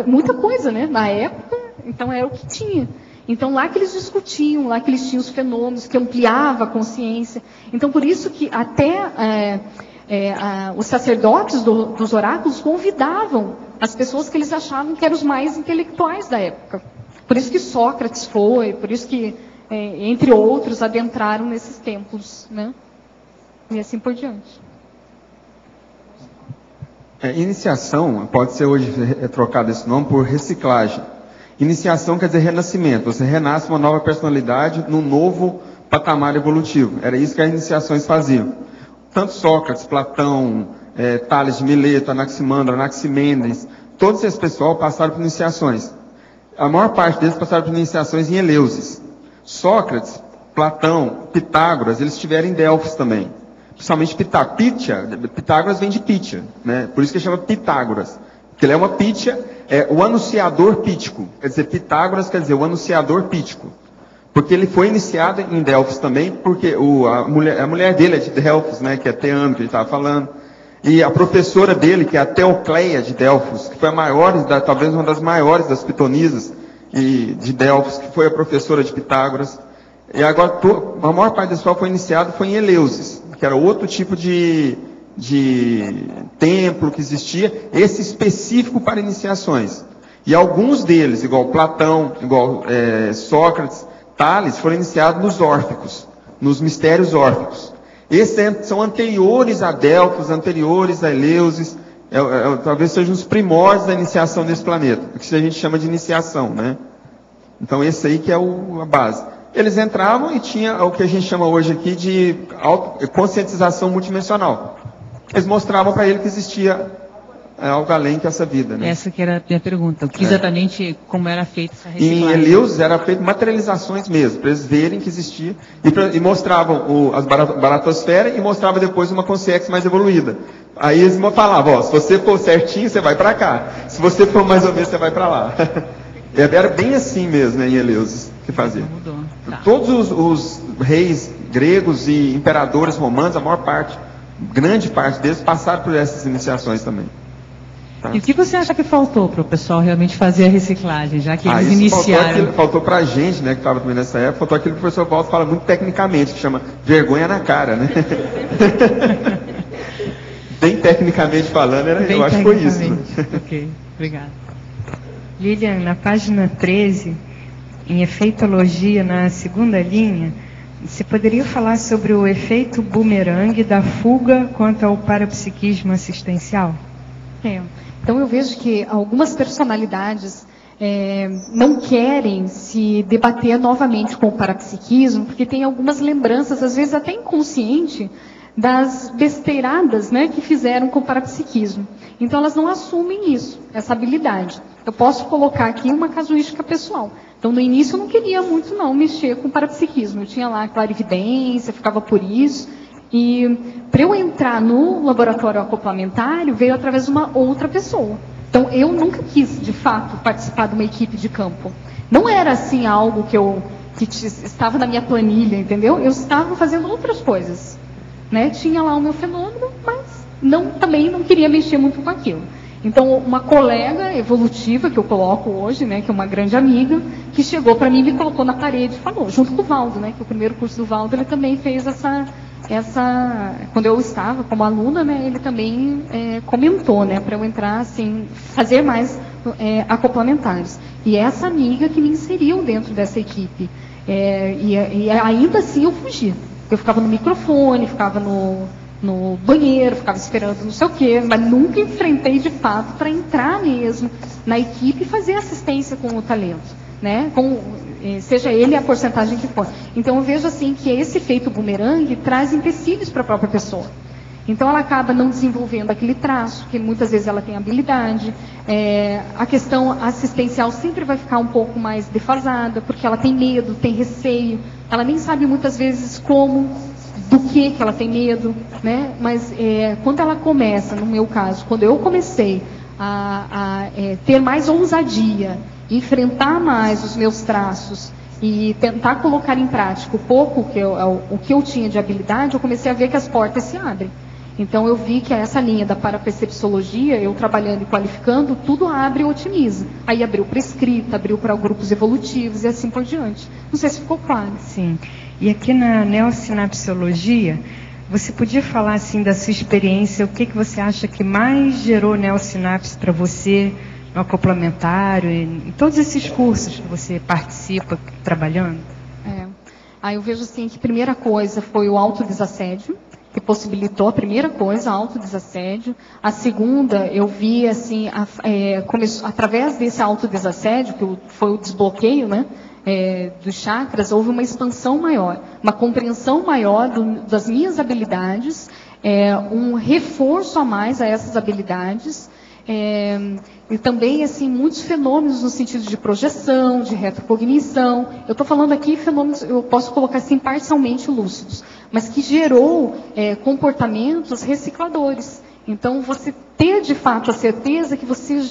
muita coisa, né? Na época, então era o que tinha. Então, lá que eles discutiam, lá que eles tinham os fenômenos, que ampliava a consciência. Então, por isso que até os sacerdotes dos oráculos convidavam as pessoas que eles achavam que eram os mais intelectuais da época. Por isso que Sócrates foi, por isso que, entre outros, adentraram nesses templos, né? E assim por diante. Iniciação pode ser hoje trocado esse nome por reciclagem. Iniciação quer dizer renascimento. Você renasce uma nova personalidade num novo patamar evolutivo. Era isso que as iniciações faziam. Tanto Sócrates, Platão, Tales de Mileto, Anaximandro, Anaximenes, todos esses pessoal passaram por iniciações. A maior parte deles passaram por iniciações em Eleusis. Sócrates, Platão, Pitágoras, eles estiveram em Delfos também. Principalmente Pitágoras vem de Pítia, né? Por isso que ele chama Pitágoras. Porque ele é uma Pítia, o anunciador pítico. Quer dizer, Pitágoras quer dizer o anunciador pítico. Porque ele foi iniciado em Delfos também, porque a mulher dele é de Delfos, né? Que é Teano, que ele estava falando. E a professora dele, que é a Teocleia de Delfos, que foi a maior, talvez uma das maiores das pitonisas de Delfos, que foi a professora de Pitágoras. E agora, a maior parte desse pessoal foi iniciado foi em Eleusis, que era outro tipo de templo que existia, esse específico para iniciações. E alguns deles, igual Platão, igual Sócrates, Tales, foram iniciados nos órficos, nos mistérios órficos. Esses são anteriores a Delfos, anteriores a Eleusis, talvez sejam os primórdios da iniciação desse planeta, o que a gente chama de iniciação, né? Então esse aí que é a base. Eles entravam e tinha o que a gente chama hoje aqui de conscientização multidimensional. Eles mostravam para ele que existia algo além que essa vida, né? Essa que era a minha pergunta. O que exatamente como era feita essa reciclagem? Em Eleusis era feito materializações mesmo, para eles verem que existia. E mostravam as baratosfera e mostrava depois uma consciência mais evoluída. Aí eles falavam, se você for certinho, você vai para cá. Se você for mais ou menos, você vai para lá. Era bem assim mesmo, né, em Eleusis, que fazia. Mudou. Tá. Todos os reis gregos e imperadores romanos, a maior parte, grande parte deles, passaram por essas iniciações também. Tá? E o que você acha que faltou para o pessoal realmente fazer a reciclagem, já que eles iniciaram? Faltou para a gente, né, que estava também nessa época, faltou aquilo que o professor Paulo fala muito tecnicamente, que chama vergonha na cara, né? Bem tecnicamente falando, eu acho que foi isso. Né? Ok, obrigada. Lilian, na página 13, em efeitologia, na segunda linha, você poderia falar sobre o efeito bumerangue da fuga quanto ao parapsiquismo assistencial? Então eu vejo que algumas personalidades não querem se debater novamente com o parapsiquismo, porque tem algumas lembranças, às vezes até inconsciente, das besteiradas, né, que fizeram com o parapsiquismo. Então elas não assumem isso, essa habilidade. Eu posso colocar aqui uma casuística pessoal. Então no início eu não queria muito não mexer com o parapsiquismo. Eu tinha lá clarividência, ficava por isso. E para eu entrar no laboratório acoplamentário, veio através de uma outra pessoa. Então eu nunca quis, de fato, participar de uma equipe de campo. Não era assim algo que estava na minha planilha, entendeu? Eu estava fazendo outras coisas. Né? Tinha lá o meu fenômeno, mas também não queria mexer muito com aquilo. Então, uma colega evolutiva, que eu coloco hoje, né, que é uma grande amiga, que chegou para mim e me colocou na parede e falou, junto com o Valdo, né, que o primeiro curso do Valdo, ele também fez quando eu estava como aluna, né, ele também comentou, né, para eu entrar, assim, fazer mais acoplamentários. E essa amiga que me inseriu dentro dessa equipe. E ainda assim eu fugi. Eu ficava no microfone, ficava no banheiro, ficava esperando não sei o quê, mas nunca enfrentei de fato para entrar mesmo na equipe e fazer assistência com o talento, né? Seja ele a porcentagem que for. Então eu vejo assim que esse efeito bumerangue traz empecilhos para a própria pessoa. Então ela acaba não desenvolvendo aquele traço, que muitas vezes ela tem habilidade. A questão assistencial sempre vai ficar um pouco mais defasada, porque ela tem medo, tem receio, ela nem sabe muitas vezes do que ela tem medo, né? Mas quando ela começa, no meu caso, quando eu comecei a ter mais ousadia, enfrentar mais os meus traços e tentar colocar em prática o pouco o que eu tinha de habilidade, eu comecei a ver que as portas se abrem. Então eu vi que essa linha da parapercepciologia, eu trabalhando e qualificando, tudo abre e otimiza. Aí abriu para escrita, abriu para grupos evolutivos e assim por diante. Não sei se ficou claro. Sim. E aqui na neossinapsologia, você podia falar assim da sua experiência, o que você acha que mais gerou neossinapse para você no acoplamentário, em todos esses cursos que você participa trabalhando? Aí eu vejo assim que a primeira coisa foi o autodesassédio, que possibilitou a primeira coisa, autodesassédio. A segunda, eu vi assim, através desse autodesassédio, que foi o desbloqueio, né, dos chakras, houve uma expansão maior, uma compreensão maior das minhas habilidades, um reforço a mais a essas habilidades, e também assim muitos fenômenos no sentido de projeção, de retrocognição. Eu estou falando aqui fenômenos, eu posso colocar assim parcialmente lúcidos, mas que gerou comportamentos recicladores. Então você ter de fato a certeza que você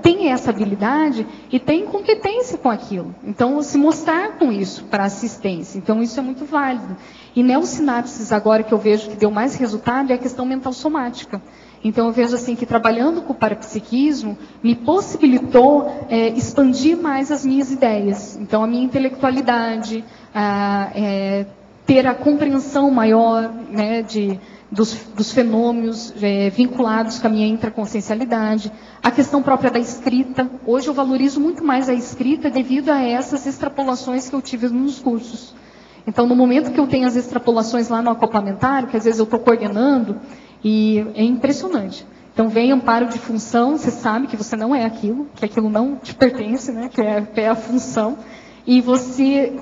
tem essa habilidade e tem competência com aquilo. Então se mostrar com isso para assistência. Então isso é muito válido. E neossinapses agora que eu vejo que deu mais resultado é a questão mental somática. Então eu vejo assim que trabalhando com o parapsiquismo me possibilitou expandir mais as minhas ideias. Então a minha intelectualidade, ter a compreensão maior, né, dos fenômenos vinculados com a minha intraconsciencialidade, a questão própria da escrita. Hoje eu valorizo muito mais a escrita devido a essas extrapolações que eu tive nos cursos. Então no momento que eu tenho as extrapolações lá no acoplamentário, que às vezes eu estou coordenando, e é impressionante. Então vem amparo de função, você sabe que você não é aquilo, que aquilo não te pertence, né? Que é a função. E você,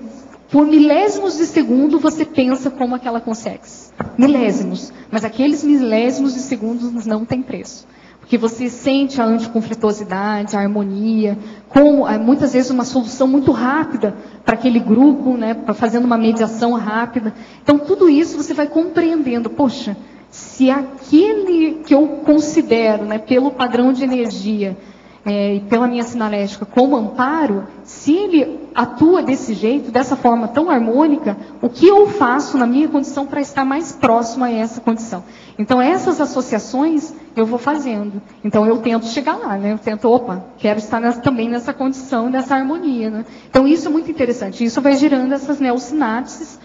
por milésimos de segundo, você pensa como aquela consex. Milésimos. Mas aqueles milésimos de segundos não tem preço. Porque você sente a anticonflituosidade, a harmonia, como muitas vezes uma solução muito rápida para aquele grupo, né? Fazendo uma mediação rápida. Então tudo isso você vai compreendendo. Poxa, se aquele que eu considero, né, pelo padrão de energia e pela minha sinalética como amparo, se ele atua desse jeito, dessa forma tão harmônica, o que eu faço na minha condição para estar mais próximo a essa condição? Então essas associações eu vou fazendo. Então eu tento chegar lá, né? Eu tento, quero estar também nessa condição, nessa harmonia, né? Então isso é muito interessante. Isso vai gerando essas neossinapses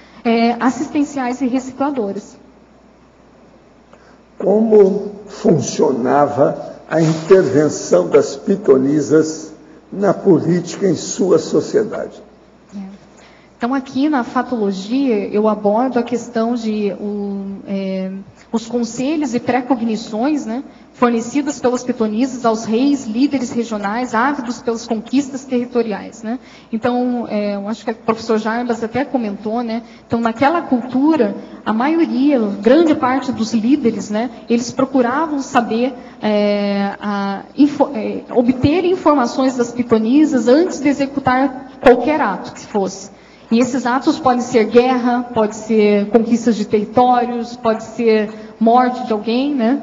assistenciais e recicladoras. Como funcionava a intervenção das pitonisas na política em sua sociedade? Então, aqui na fatologia, eu abordo a questão de os conselhos e pré-cognições, né, fornecidos pelos pitonisas aos reis, líderes regionais, ávidos pelas conquistas territoriais, né? Então, eu acho que o professor Jarbas até comentou, né? Então, naquela cultura, a maioria, grande parte dos líderes, né, eles procuravam saber, obter informações das pitonisas antes de executar qualquer ato que fosse. E esses atos podem ser guerra, pode ser conquistas de territórios, pode ser morte de alguém, né?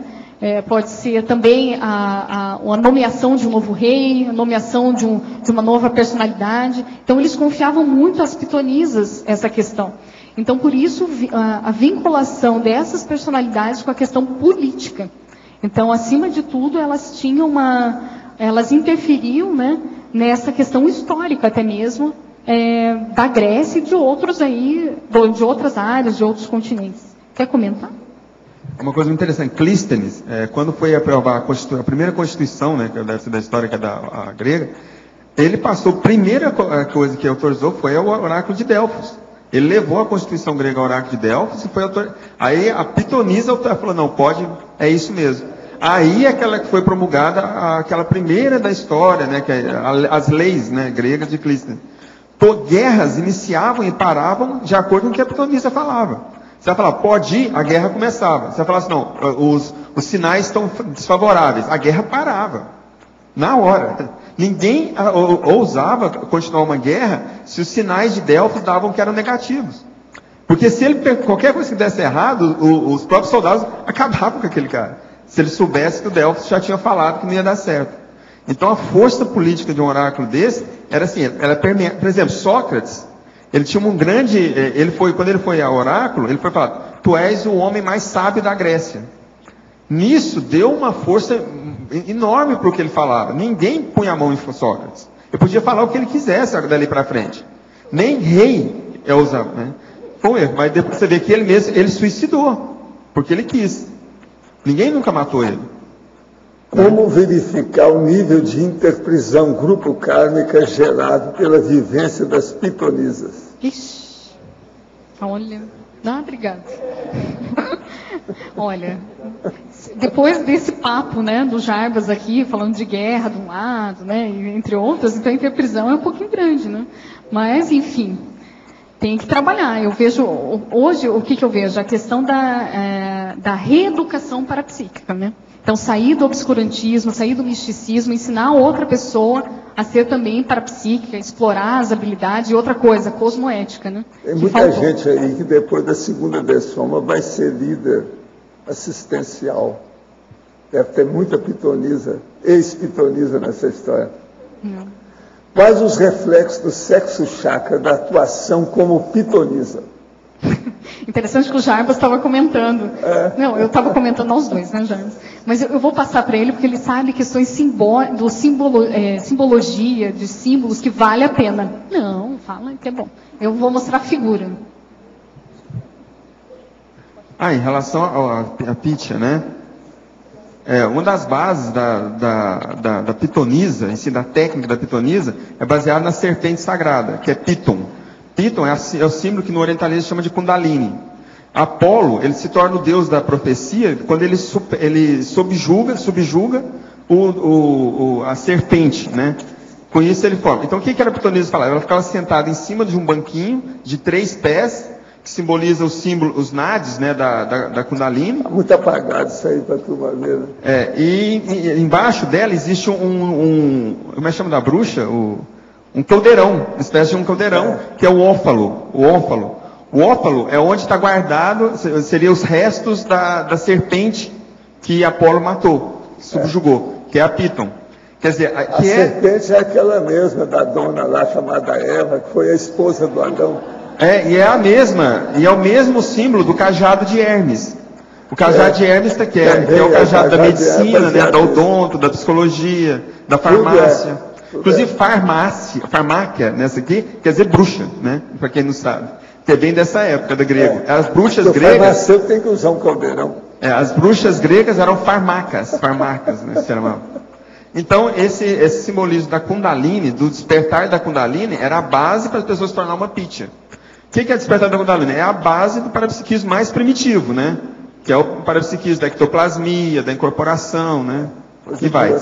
Pode ser também a nomeação de um novo rei, a nomeação de uma nova personalidade. Então eles confiavam muito às pitonisas essa questão. Então por isso a vinculação dessas personalidades com a questão política. Então acima de tudo elas interferiam, né, nessa questão histórica até mesmo, da Grécia e de outros aí, de outras áreas, de outros continentes. Quer comentar? Uma coisa muito interessante, Clístenes, quando foi aprovar a primeira Constituição, né, que deve ser da história, que é a grega, ele passou, a primeira coisa que autorizou foi o oráculo de Delfos. Ele levou a Constituição grega ao oráculo de Delfos e foi autorizado. Aí a pitonisa falou, não, pode, é isso mesmo. Aí aquela que foi promulgada, aquela primeira da história, né, que as leis, né, gregas de Clístenes. Guerras iniciavam e paravam de acordo com o que a pitonisa falava. Você vai falar, pode ir, a guerra começava. Você vai falar assim, não, os sinais estão desfavoráveis. A guerra parava. Na hora. Ninguém ousava continuar uma guerra se os sinais de Delfos davam que eram negativos. Porque se qualquer coisa que desse errado, os próprios soldados acabavam com aquele cara. Se ele soubesse que o Delfos já tinha falado que não ia dar certo. Então a força política de um oráculo desse era assim, por exemplo, Sócrates, ele tinha um grande, quando ele foi ao oráculo, ele foi falar, tu és o homem mais sábio da Grécia. Nisso deu uma força enorme para o que ele falava. Ninguém punha a mão em Sócrates. Ele podia falar o que ele quisesse dali para frente. Nem rei é usado, né? Foi um erro, mas depois você vê que ele mesmo, ele suicidou, porque ele quis. Ninguém nunca matou ele. Como verificar o nível de interprisão grupo kármica gerado pela vivência das pitonisas? Ixi, olha, não, obrigada. Olha, depois desse papo, né, do Jarbas aqui, falando de guerra de um lado, né, entre outras, então a interprisão é um pouquinho grande, né? Mas, enfim, tem que trabalhar. Eu vejo, hoje, o que eu vejo? A questão da reeducação parapsíquica, né? Então, sair do obscurantismo, sair do misticismo, ensinar a outra pessoa a ser também parapsíquica, explorar as habilidades e outra coisa, cosmoética, né? Tem muita gente aí que depois da segunda dessoma vai ser líder assistencial. Deve ter muita pitonisa, ex-pitonisa nessa história. Não. Quais os reflexos do sexo chakra da atuação como pitonisa? Interessante que o Jarbas estava comentando. Não, eu estava comentando aos dois, né, Jarbas? Mas eu vou passar para ele, porque ele sabe questões simbologia, de símbolos, que vale a pena. Não, fala que é bom. Eu vou mostrar a figura. Em relação à Pitya, né? Uma das bases da pitonisa, em si, da técnica da pitonisa, é baseada na serpente sagrada, que é Piton. Piton é o símbolo que no orientalismo chama de Kundalini. Apolo, ele se torna o deus da profecia quando ele subjuga a serpente, né? Com isso ele forma. Então o que era a pitonisa falar? Ela ficava sentada em cima de um banquinho de 3 pés, que simboliza o símbolo, os nadis, né, da Kundalini. Muito apagado isso aí para a turma ver, né? E embaixo dela existe como é que chama da bruxa? Um caldeirão, uma espécie de um caldeirão, que é o ófalo. O ófalo é onde está guardado, seria os restos da serpente que Apolo matou, subjugou, que é a Piton. Quer dizer, a serpente é aquela mesma da dona lá chamada Eva, que foi a esposa do Adão. E é a mesma, e é o mesmo símbolo do cajado de Hermes. O cajado de Hermes, que é o cajado da medicina, né, da odonto, da psicologia, da farmácia. Inclusive, farmácia, nessa aqui, quer dizer bruxa, né? Para quem não sabe. Que é bem dessa época da grego. As bruxas gregas. O farmacêutico tem que usar um caldeirão. As bruxas gregas eram farmacas, né? Se chamavam. Então, esse simbolismo da Kundalini, do despertar da Kundalini, era a base para as pessoas se tornar uma Pitya. O que é despertar da Kundalini? É a base do parapsiquismo mais primitivo, né? Que é o parapsiquismo da ectoplasmia, da incorporação, né? Que vai.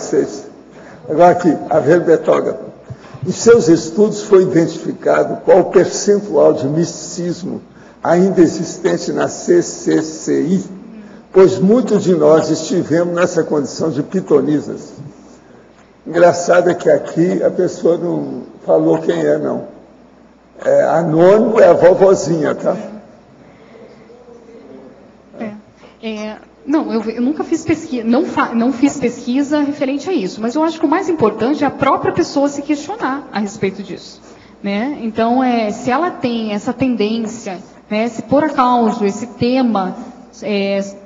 Agora aqui, a verbetógrafa. Em seus estudos foi identificado qual o percentual de misticismo ainda existente na CCCI, pois muitos de nós estivemos nessa condição de pitonisas. Engraçado é que aqui a pessoa não falou quem é, não. Anônimo é a vovozinha, tá? Não, eu nunca fiz pesquisa, não fiz pesquisa referente a isso, mas eu acho que o mais importante é a própria pessoa se questionar a respeito disso, né? Então, se ela tem essa tendência, né, se por acaso esse tema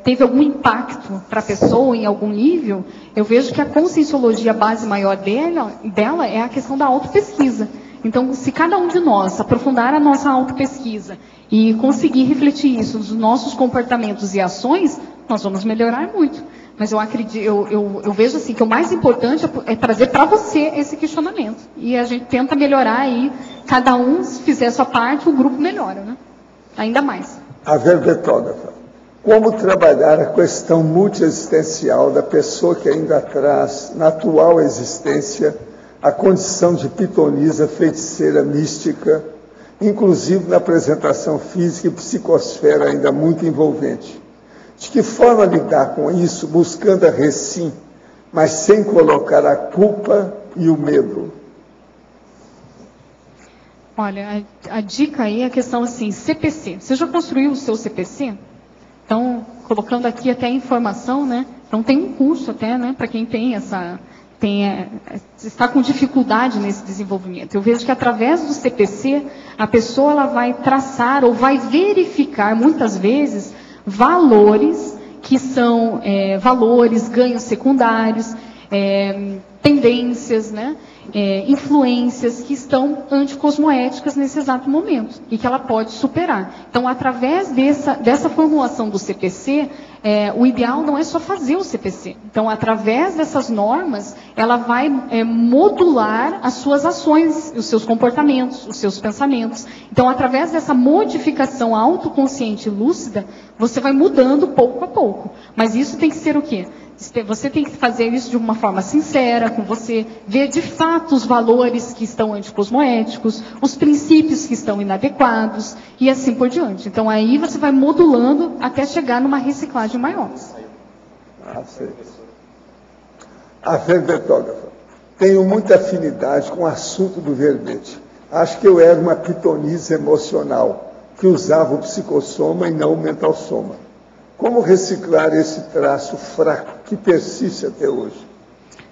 teve algum impacto para a pessoa em algum nível, eu vejo que a conscienciologia, a base maior dela é a questão da autopesquisa. Então, se cada um de nós aprofundar a nossa autopesquisa e conseguir refletir isso nos nossos comportamentos e ações, nós vamos melhorar muito. Mas eu acredito, eu vejo assim que o mais importante é trazer para você esse questionamento. E a gente tenta melhorar aí, cada um, se fizer a sua parte, o grupo melhora, né? Ainda mais. A verbetógrafa. Como trabalhar a questão multiexistencial da pessoa que ainda traz, na atual existência, a condição de pitonisa, feiticeira, mística, inclusive na apresentação física e psicosfera ainda muito envolvente? De que forma lidar com isso, buscando a recim, mas sem colocar a culpa e o medo? Olha, a dica aí é a questão assim, CPC. Você já construiu o seu CPC? Então, colocando aqui até a informação, né? Então tem um curso até, né? Para quem tem está com dificuldade nesse desenvolvimento. Eu vejo que através do CPC, a pessoa ela vai traçar ou vai verificar, muitas vezes, valores que são valores, ganhos secundários, tendências, né? Influências que estão anticosmoéticas nesse exato momento e que ela pode superar. Então, através dessa formulação do CPC, o ideal não é só fazer o CPC. Então, através dessas normas, ela vai modular as suas ações, os seus comportamentos, os seus pensamentos. Então, através dessa modificação autoconsciente e lúcida, você vai mudando pouco a pouco. Mas isso tem que ser o quê? Você tem que fazer isso de uma forma sincera, com você, ver de fato os valores que estão anticosmoéticos, os princípios que estão inadequados, e assim por diante. Então aí você vai modulando até chegar numa reciclagem maior. A verbetógrafa. Tenho muita afinidade com o assunto do verbete. Acho que eu era uma pitonisa emocional, que usava o psicossoma e não o mentalsoma. Como reciclar esse traço fraco que persiste até hoje?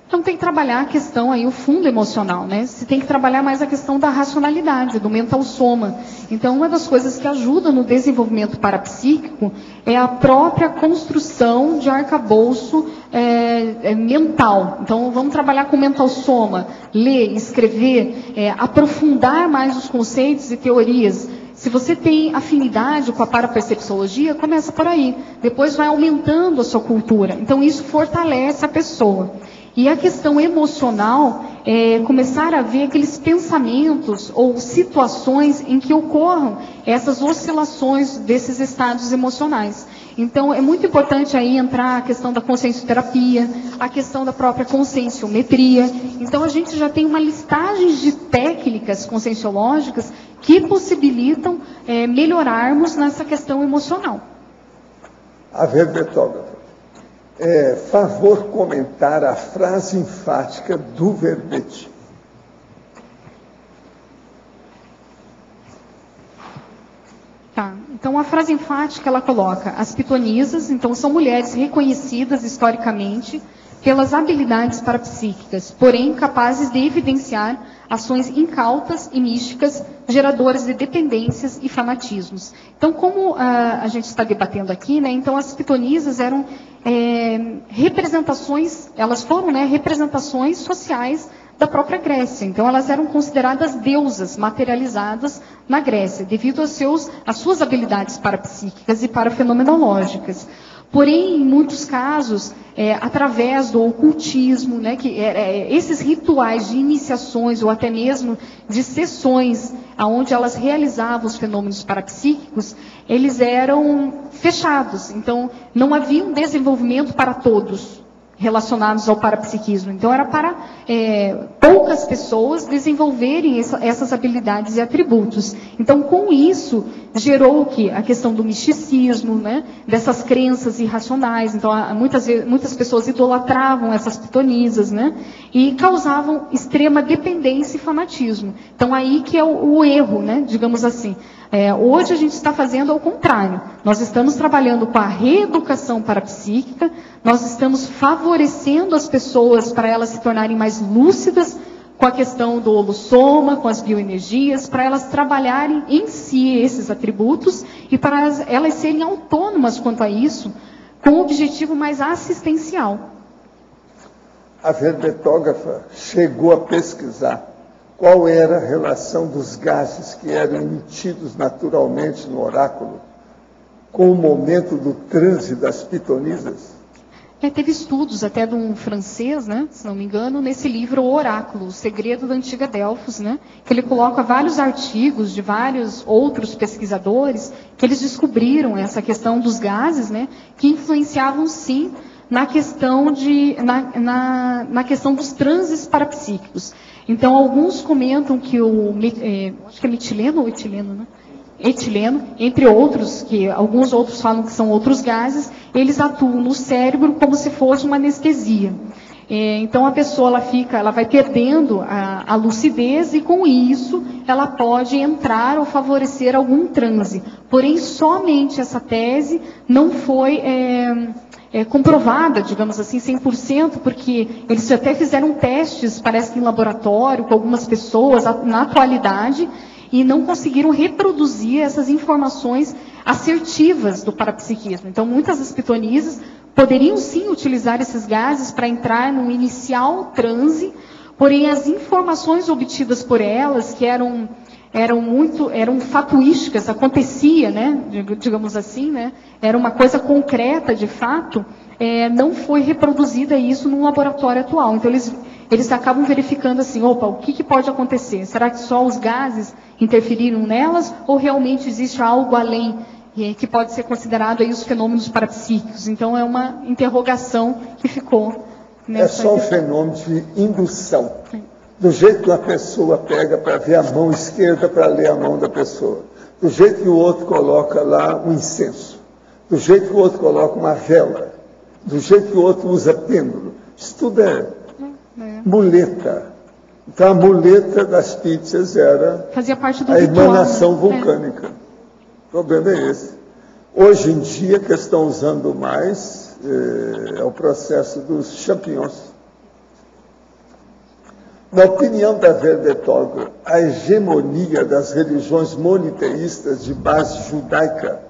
Então tem que trabalhar a questão aí, o fundo emocional, né? Você tem que trabalhar mais a questão da racionalidade, do mental soma. Então uma das coisas que ajuda no desenvolvimento parapsíquico é a própria construção de arcabouço mental. Então vamos trabalhar com mental soma, ler, escrever, aprofundar mais os conceitos e teorias. Se você tem afinidade com a parapercepçologia, começa por aí. Depois vai aumentando a sua cultura. Então isso fortalece a pessoa. E a questão emocional é começar a ver aqueles pensamentos ou situações em que ocorram essas oscilações desses estados emocionais. Então é muito importante aí entrar a questão da consciencioterapia, a questão da própria conscienciometria. Então a gente já tem uma listagem de técnicas conscienciológicas que possibilitam melhorarmos nessa questão emocional. A verbetógrafa. Favor comentar a frase enfática do verbete. Tá. Então a frase enfática ela coloca as pitonisas, então são mulheres reconhecidas historicamente pelas habilidades parapsíquicas, porém capazes de evidenciar ações incautas e místicas, geradoras de dependências e fanatismos. Então, como a gente está debatendo aqui, né, então as pitonisas eram representações, elas foram representações sociais da própria Grécia. Então, elas eram consideradas deusas materializadas na Grécia, devido às suas habilidades parapsíquicas e parafenomenológicas. Porém, em muitos casos, através do ocultismo, né, esses rituais de iniciações ou até mesmo de sessões onde elas realizavam os fenômenos parapsíquicos, eles eram fechados. Então, não havia um desenvolvimento para todos relacionados ao parapsiquismo. Então, era para poucas pessoas desenvolverem essas habilidades e atributos. Então, com isso, gerou o quê? A questão do misticismo, né? Dessas crenças irracionais. Então, muitas pessoas idolatravam essas pitonisas, né? E causavam extrema dependência e fanatismo. Então, aí que é o erro, né? Digamos assim. Hoje a gente está fazendo ao contrário. Nós estamos trabalhando com a reeducação parapsíquica, nós estamos favorecendo as pessoas para elas se tornarem mais lúcidas com a questão do holossoma, com as bioenergias, para elas trabalharem em si esses atributos e para elas serem autônomas quanto a isso, com um objetivo mais assistencial. A verbetógrafa chegou a pesquisar qual era a relação dos gases que eram emitidos naturalmente no oráculo com o momento do transe das pitonisas? Teve estudos até de um francês, né, se não me engano, nesse livro O Oráculo, O Segredo da Antiga Delfos, né, que ele coloca vários artigos de vários outros pesquisadores que eles descobriram essa questão dos gases, né, que influenciavam sim na questão na questão dos transes parapsíquicos. Então, alguns comentam que acho que é metileno ou etileno, né? Etileno, entre outros, que alguns outros falam que são outros gases, eles atuam no cérebro como se fosse uma anestesia. Então, a pessoa ela vai perdendo a lucidez e, com isso, ela pode entrar ou favorecer algum transe. Porém, somente essa tese não foi comprovada, digamos assim, 100%, porque eles até fizeram testes, parece que em laboratório, com algumas pessoas na atualidade, e não conseguiram reproduzir essas informações assertivas do parapsiquismo. Então, muitas das pitonisas poderiam sim utilizar esses gases para entrar num inicial transe, porém as informações obtidas por elas, que eram fatuísticas, acontecia, né, digamos assim, né, era uma coisa concreta de fato, não foi reproduzida isso no laboratório atual. Então eles acabam verificando assim, opa, o que pode acontecer? Será que só os gases interferiram nelas ou realmente existe algo além que pode ser considerado aí os fenômenos parapsíquicos? Então é uma interrogação que ficou. É só um fenômeno de indução. Do jeito que uma pessoa pega para ver a mão esquerda para ler a mão da pessoa. Do jeito que o outro coloca lá um incenso. Do jeito que o outro coloca uma vela. Do jeito que o outro usa pêndulo. Isso tudo é muleta. Então a muleta das pizzas era fazia parte do a ritual, emanação né? vulcânica. O problema é esse. Hoje em dia, que estão usando mais é o processo dos champignons. Na opinião da Verbetógrafo, a hegemonia das religiões moniteístas de base judaica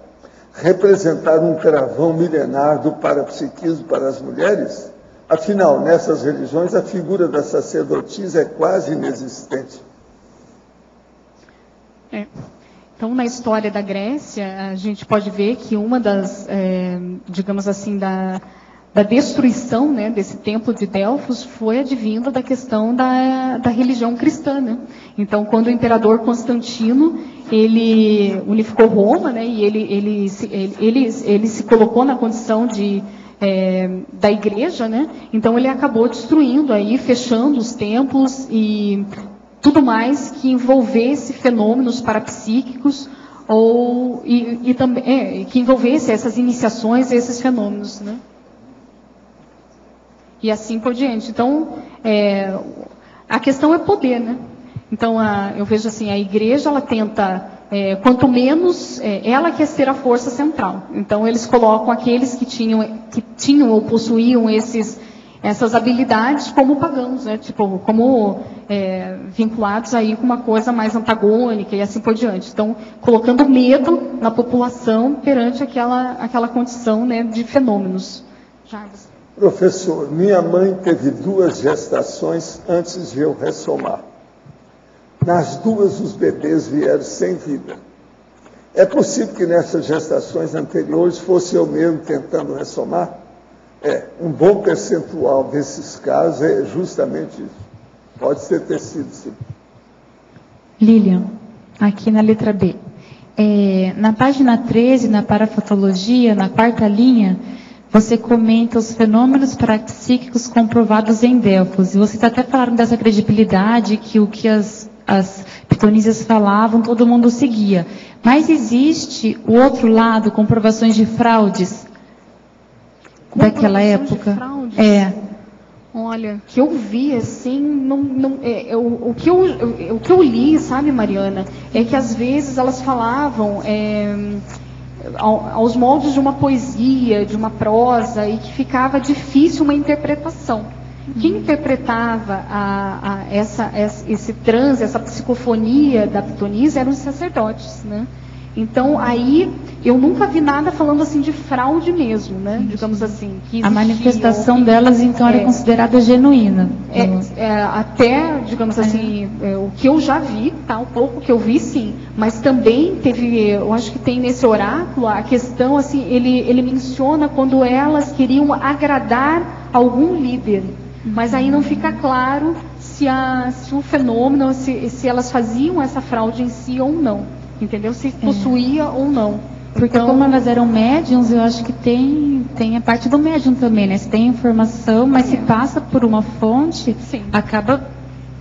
representaram um travão milenar do parapsiquismo para as mulheres? Afinal, nessas religiões, a figura da sacerdotisa é quase inexistente. Então, na história da Grécia, a gente pode ver que uma das, digamos assim, da destruição, né, desse templo de Delfos foi advinda da questão da religião cristã, né? Então, quando o imperador Constantino ele unificou Roma, né, e ele se colocou na condição da igreja, né? Então ele acabou destruindo aí, fechando os templos e tudo mais que envolvesse fenômenos parapsíquicos e também que envolvesse essas iniciações, esses fenômenos, né? E assim por diante. Então, a questão é poder, né? Então, eu vejo assim, a igreja, ela tenta, quanto menos, ela quer ser a força central. Então, eles colocam aqueles que tinham ou possuíam essas habilidades como pagãos, né? Tipo, como vinculados aí com uma coisa mais antagônica e assim por diante. Então, colocando medo na população perante aquela condição, né, de fenômenos. Jarbas. Professor, minha mãe teve 2 gestações antes de eu ressomar. Nas 2, os bebês vieram sem vida. É possível que nessas gestações anteriores fosse eu mesmo tentando ressomar? Um bom percentual desses casos é justamente isso. Pode ter sido, sim. Lilian, aqui na letra B. Na página 13, na parafotologia, na 4ª linha, você comenta os fenômenos parapsíquicos comprovados em Delfos. E vocês até falaram dessa credibilidade, que o que as pitonisas falavam, todo mundo seguia. Mas existe o outro lado, comprovações de fraudes daquela época? De fraudes? Olha, que eu vi assim, o que eu li, sabe, Mariana, é que às vezes elas falavam aos moldes de uma poesia, de uma prosa, e que ficava difícil uma interpretação. Quem interpretava esse transe, essa psicofonia da pitonisa eram os sacerdotes, né? Então, aí, eu nunca vi nada falando assim de fraude mesmo, né? Digamos assim. Que existia, a manifestação delas, então, era considerada genuína. Até, digamos assim, o que eu já vi, tá? O pouco que eu vi, sim. Mas também teve, eu acho que tem nesse oráculo, a questão, assim, ele menciona quando elas queriam agradar algum líder. Mas aí não fica claro se o fenômeno, se elas faziam essa fraude em si ou não. Entendeu? Se possuía ou não. Porque então, como elas eram médiums, eu acho que tem a parte do médium também, né? Se tem informação, mas se passa por uma fonte, sim, acaba,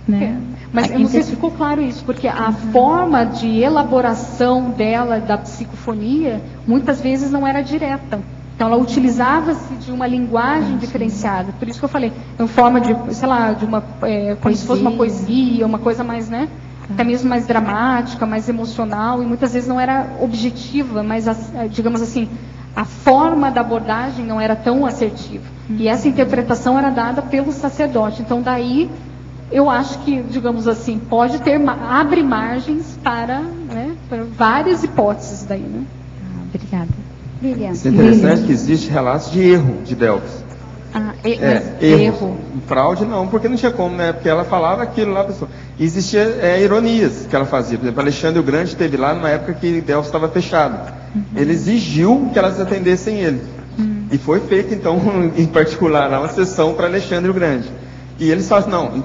né? Mas eu não sei se ficou claro isso, porque a forma de elaboração dela, da psicofonia, muitas vezes não era direta. Então ela utilizava-se de uma linguagem diferenciada. Por isso que eu falei, em forma de, sei lá, de uma, como se fosse uma poesia, uma coisa mais, né? Até mesmo mais dramática, mais emocional, e muitas vezes não era objetiva, mas, digamos assim, a forma da abordagem não era tão assertiva. E essa interpretação era dada pelo sacerdote. Então, daí, eu acho que, digamos assim, abre margens para várias hipóteses daí, né? obrigada. Lilian. Isso é interessante que existe relatos de erro de Delfos. Erro. Fraude não, porque não tinha como, né? Porque ela falava aquilo lá, pessoal. E existia ironias que ela fazia. Por exemplo, Alexandre o Grande esteve lá numa época que Delfos estava fechado. Ele exigiu que elas atendessem ele. E foi feita, então, em particular, uma sessão para Alexandre o Grande. E eles falam, não,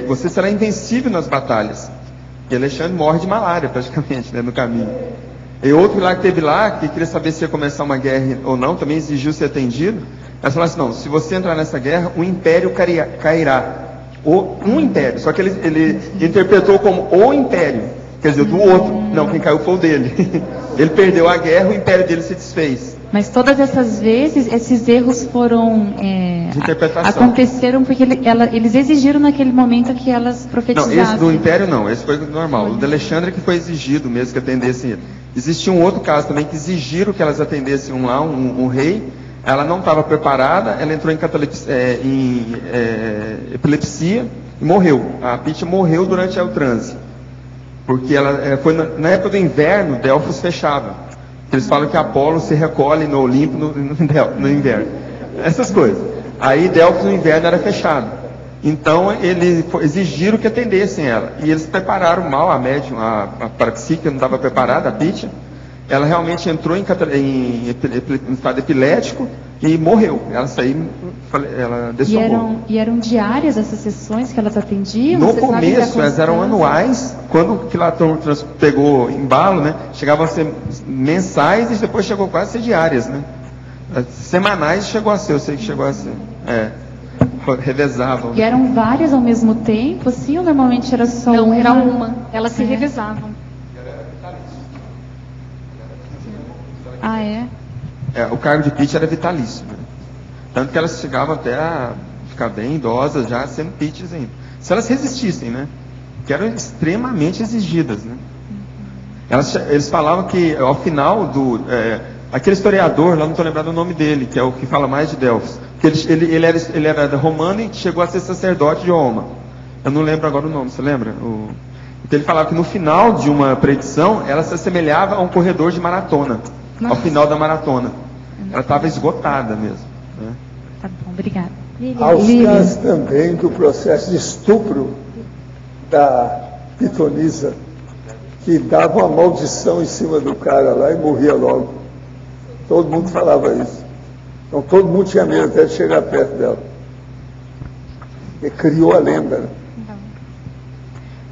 você será invencível nas batalhas. E Alexandre morre de malária, praticamente, né, no caminho. E outro lá que teve lá, que queria saber se ia começar uma guerra ou não, também exigiu ser atendido. Elas falaram assim, não, se você entrar nessa guerra, o império cairá. Um império, só que ele interpretou como o império, quer dizer, do outro. Não, quem caiu foi o dele. Ele perdeu a guerra, o império dele se desfez. Mas todas essas vezes, esses erros foram de interpretação. Aconteceram porque eles exigiram naquele momento que elas profetizassem. Não, esse do império não, esse foi normal. O de Alexandre que foi exigido mesmo que atendessem ele. Existia um outro caso também que exigiram que elas atendessem um rei. Ela não estava preparada, ela entrou em epilepsia e morreu. A Pítia morreu durante o transe. Porque ela foi na época do inverno, Delfos fechava. Eles falam que Apolo se recolhe no Olimpo no inverno. Essas coisas. Aí Delfos no inverno era fechado. Então eles exigiram que atendessem ela. E eles prepararam mal a médium, a parapsíquica não estava preparada, a Pítia. Ela realmente entrou em estado epilético e morreu. Ela saiu, ela dessomou. E eram diárias essas sessões que elas atendiam? No começo, elas eram anuais. Quando o Quilatão pegou embalo, né, chegavam a ser mensais e depois chegou quase a ser diárias, né? Semanais chegou a ser, eu sei que chegou a ser. Revezavam. E eram várias ao mesmo tempo, assim, ou normalmente era só uma? Não, era uma. Elas se revezavam. O cargo de Pítia era vitalício, né? Tanto que elas chegavam até a ficar bem idosas já, sendo Pítias ainda. Se elas resistissem, né? Que eram extremamente exigidas, né? Eles falavam que ao final aquele historiador, lá não estou lembrado o nome dele, que é o que fala mais de Delfos, que ele era romano e chegou a ser sacerdote de Roma. Eu não lembro agora o nome, você lembra? Então ele falava que no final de uma predição, ela se assemelhava a um corredor de maratona. Ao final da maratona. Ela estava esgotada mesmo. Né? Tá bom, obrigada. Há os casos também do processo de estupro da pitonisa, que dava uma maldição em cima do cara lá e morria logo. Todo mundo falava isso. Então todo mundo tinha medo até de chegar perto dela. E criou a lenda. Né?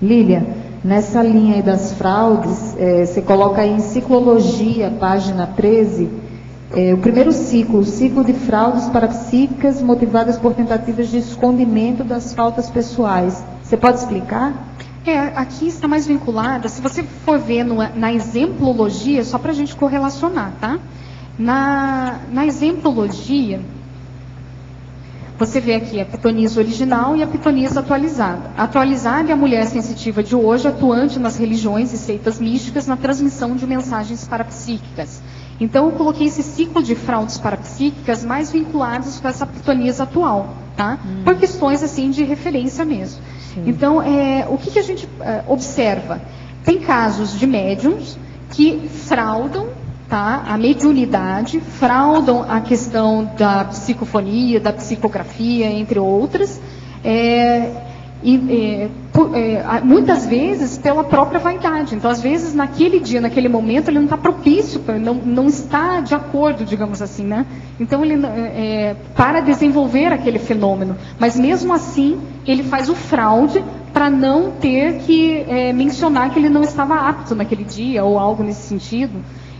Lília, nessa linha aí das fraudes, você coloca aí em Ciclologia, página 13, o primeiro ciclo, o ciclo de fraudes parapsíquicas motivadas por tentativas de escondimento das faltas pessoais. Você pode explicar? Aqui está mais vinculada, se você for ver na exemplologia, só para a gente correlacionar, tá? Na exemplologia, você vê aqui a pitonisa original e a pitonisa atualizada. A atualizada é a mulher sensitiva de hoje, atuante nas religiões e seitas místicas na transmissão de mensagens parapsíquicas. Então, eu coloquei esse ciclo de fraudes parapsíquicas mais vinculados com essa pitonisa atual, tá? Por questões, assim, de referência mesmo. Sim. Então, o que a gente observa? Tem casos de médiums que fraudam, tá? A mediunidade, fraudam a questão da psicofonia, da psicografia, entre outras, muitas vezes pela própria vaidade. Então, às vezes, naquele dia, naquele momento, ele não está propício, não está de acordo, digamos assim, né? Então, ele para desenvolver aquele fenômeno. Mas, mesmo assim, ele faz o fraude para não ter que mencionar que ele não estava apto naquele dia, ou algo nesse sentido.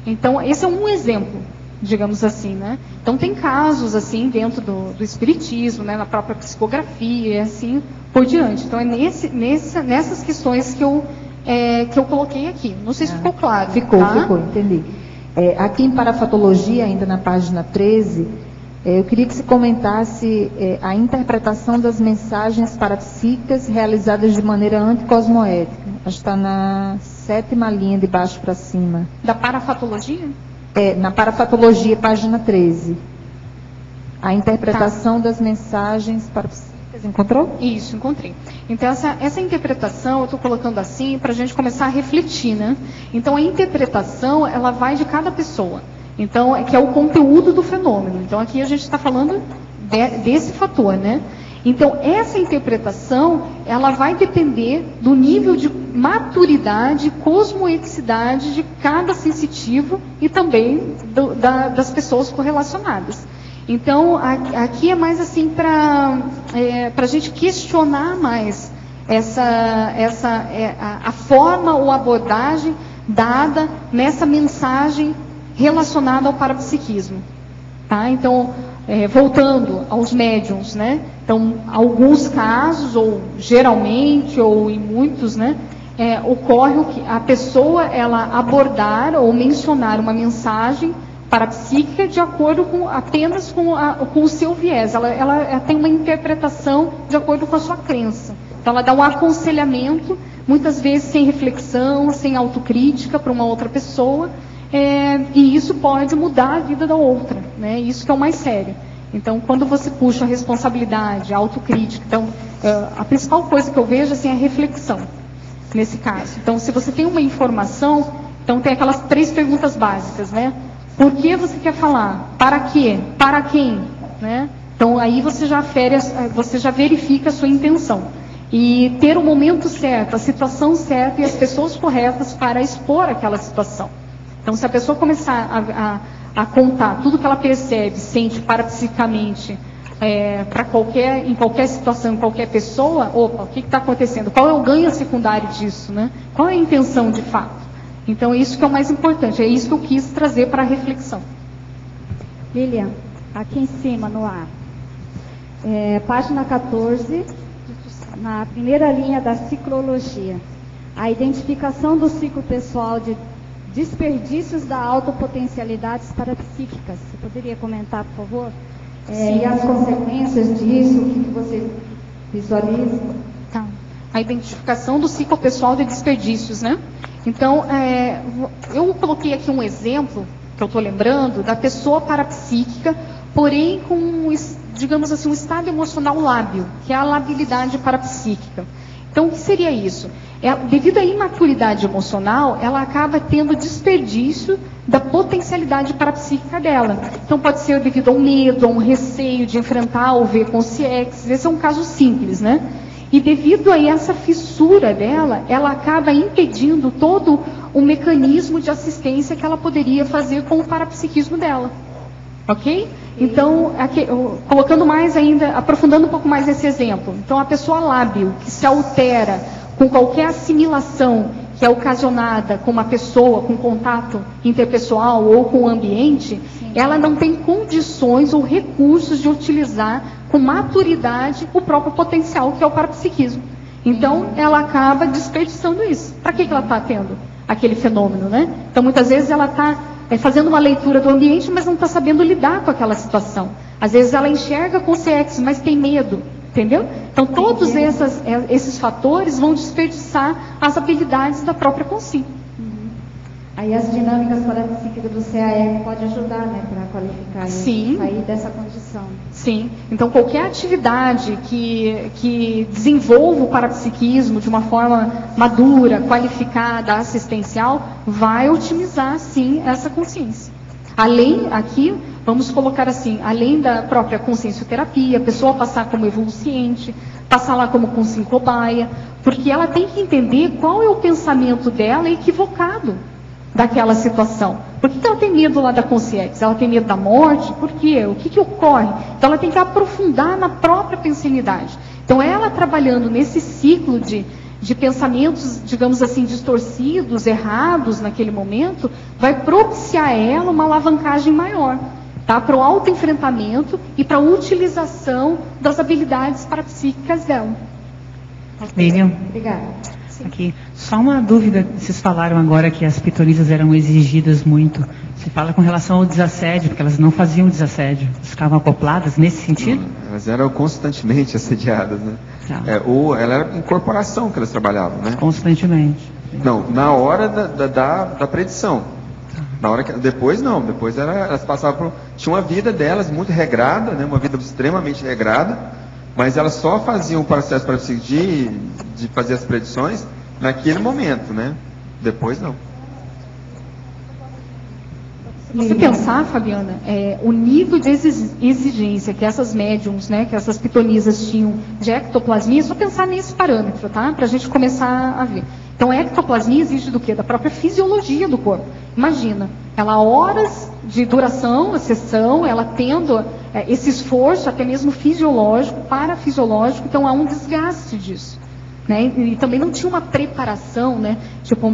Então, esse é um exemplo, digamos assim, né? Então, tem casos, assim, dentro do espiritismo, né? Na própria psicografia, e assim por diante. Então, é nessas questões que eu coloquei aqui. Não sei se ficou claro. Ficou, entendi. Aqui em Parafatologia, ainda na página 13, eu queria que você comentasse a interpretação das mensagens parapsíquicas realizadas de maneira anticosmoética. Acho que está na 7ª linha de baixo para cima. Da parafatologia? Na parafatologia, página 13. A interpretação das mensagens parapsíquicas. Encontrou? Isso, encontrei. Então, essa interpretação, eu estou colocando assim, para a gente começar a refletir, né? Então, a interpretação, ela vai de cada pessoa. Então, que é o conteúdo do fenômeno. Então, aqui a gente está falando desse fator, né? Então, essa interpretação, ela vai depender do nível de maturidade, cosmoeticidade de cada sensitivo e também das pessoas correlacionadas. Então, aqui é mais assim para a gente questionar mais a forma ou abordagem dada nessa mensagem relacionada ao parapsiquismo. Tá? Então, voltando aos médiums, né? Então, alguns casos, ou geralmente, ou em muitos, né? Ocorre a pessoa ela abordar ou mencionar uma mensagem parapsíquica de acordo apenas com o seu viés. Ela tem uma interpretação de acordo com a sua crença. Então, ela dá um aconselhamento, muitas vezes sem reflexão, sem autocrítica para uma outra pessoa, e isso pode mudar a vida da outra, né? Isso que é o mais sério. Então, quando você puxa a responsabilidade, a autocrítica, então, a principal coisa que eu vejo assim, é a reflexão, nesse caso. Então, se você tem uma informação, então tem aquelas 3 perguntas básicas, né? Por que você quer falar? Para quê? Para quem? Né? Então, aí você já verifica a sua intenção. E ter o momento certo, a situação certa e as pessoas corretas para expor aquela situação. Então, se a pessoa começar a contar tudo que ela percebe, sente parapsicamente, em qualquer situação, em qualquer pessoa, opa, o que está acontecendo? Qual é o ganho secundário disso? Né? Qual é a intenção de fato? Então, isso que é o mais importante, é isso que eu quis trazer para a reflexão. Lilian, aqui em cima, no ar, página 14, na primeira linha da ciclologia, a identificação do ciclo pessoal de desperdícios da autopotencialidades parapsíquicas. Você poderia comentar, por favor? E as consequências disso, o que você visualiza? Tá. A identificação do ciclo pessoal de desperdícios, né? Então, eu coloquei aqui um exemplo, que eu estou lembrando, da pessoa parapsíquica, porém com, digamos assim, um estado emocional lábil, que é a labilidade parapsíquica. Então, o que seria isso? Devido à imaturidade emocional, ela acaba tendo desperdício da potencialidade parapsíquica dela. Então, pode ser devido ao medo, a um receio de enfrentar ou ver com o CIEX. Esse é um caso simples, né? E devido a essa fissura dela, ela acaba impedindo todo o mecanismo de assistência que ela poderia fazer com o parapsiquismo dela. Ok? Então, aqui, colocando mais ainda, aprofundando um pouco mais esse exemplo. Então, a pessoa lábil, que se altera com qualquer assimilação que é ocasionada com uma pessoa, com contato interpessoal ou com o ambiente, ela não tem condições ou recursos de utilizar com maturidade o próprio potencial, que é o parapsiquismo. Então, ela acaba desperdiçando isso. Para que ela está tendo aquele fenômeno, né? Então, muitas vezes ela está fazendo uma leitura do ambiente, mas não está sabendo lidar com aquela situação. Às vezes ela enxerga com o CX, mas tem medo, entendeu? Então, todos esses fatores vão desperdiçar as habilidades da própria consciência. Aí as dinâmicas parapsíquicas do CAE pode ajudar, né, para qualificar e sair dessa condição. Sim. Então, qualquer atividade que desenvolva o parapsiquismo de uma forma madura, qualificada, assistencial, vai otimizar, sim, essa consciência. Aqui, vamos colocar assim, além da própria consciencioterapia, a pessoa passar como evoluciente, passar lá como consciência cobaia, porque ela tem que entender qual é o pensamento dela equivocado daquela situação. Por que ela tem medo lá da consciência? Ela tem medo da morte? Por quê? O que ocorre? Então ela tem que aprofundar na própria pensanidade. Então ela trabalhando nesse ciclo de pensamentos, digamos assim, distorcidos, errados naquele momento, vai propiciar a ela uma alavancagem maior, tá? Para o autoenfrentamento e para a utilização das habilidades parapsíquicas dela. Lilian. Obrigada. Aqui, só uma dúvida, vocês falaram agora que as pitonisas eram exigidas muito. Você fala com relação ao desassédio, porque elas não faziam desassédio, elas ficavam acopladas nesse sentido? Não, elas eram constantemente assediadas, né? Tá. Ela era em corporação que elas trabalhavam, né? Constantemente. Não, na hora da predição. Na hora depois não, depois elas passavam por... Tinha uma vida delas muito regrada, né? Uma vida extremamente regrada, mas elas só faziam o processo parapsíquico de fazer as predições naquele momento, né? Depois não. Se você pensar, Fabiana, o nível de exigência que essas médiums, né, que essas pitonisas tinham de ectoplasmia, é só pensar nesse parâmetro, tá? Para a gente começar a ver. Então, a ectoplasmia exige do quê? Da própria fisiologia do corpo. Imagina, ela horas de duração, a sessão, ela tendo esse esforço, até mesmo fisiológico, parafisiológico, então há um desgaste disso. Né? E também não tinha uma preparação, né? Tipo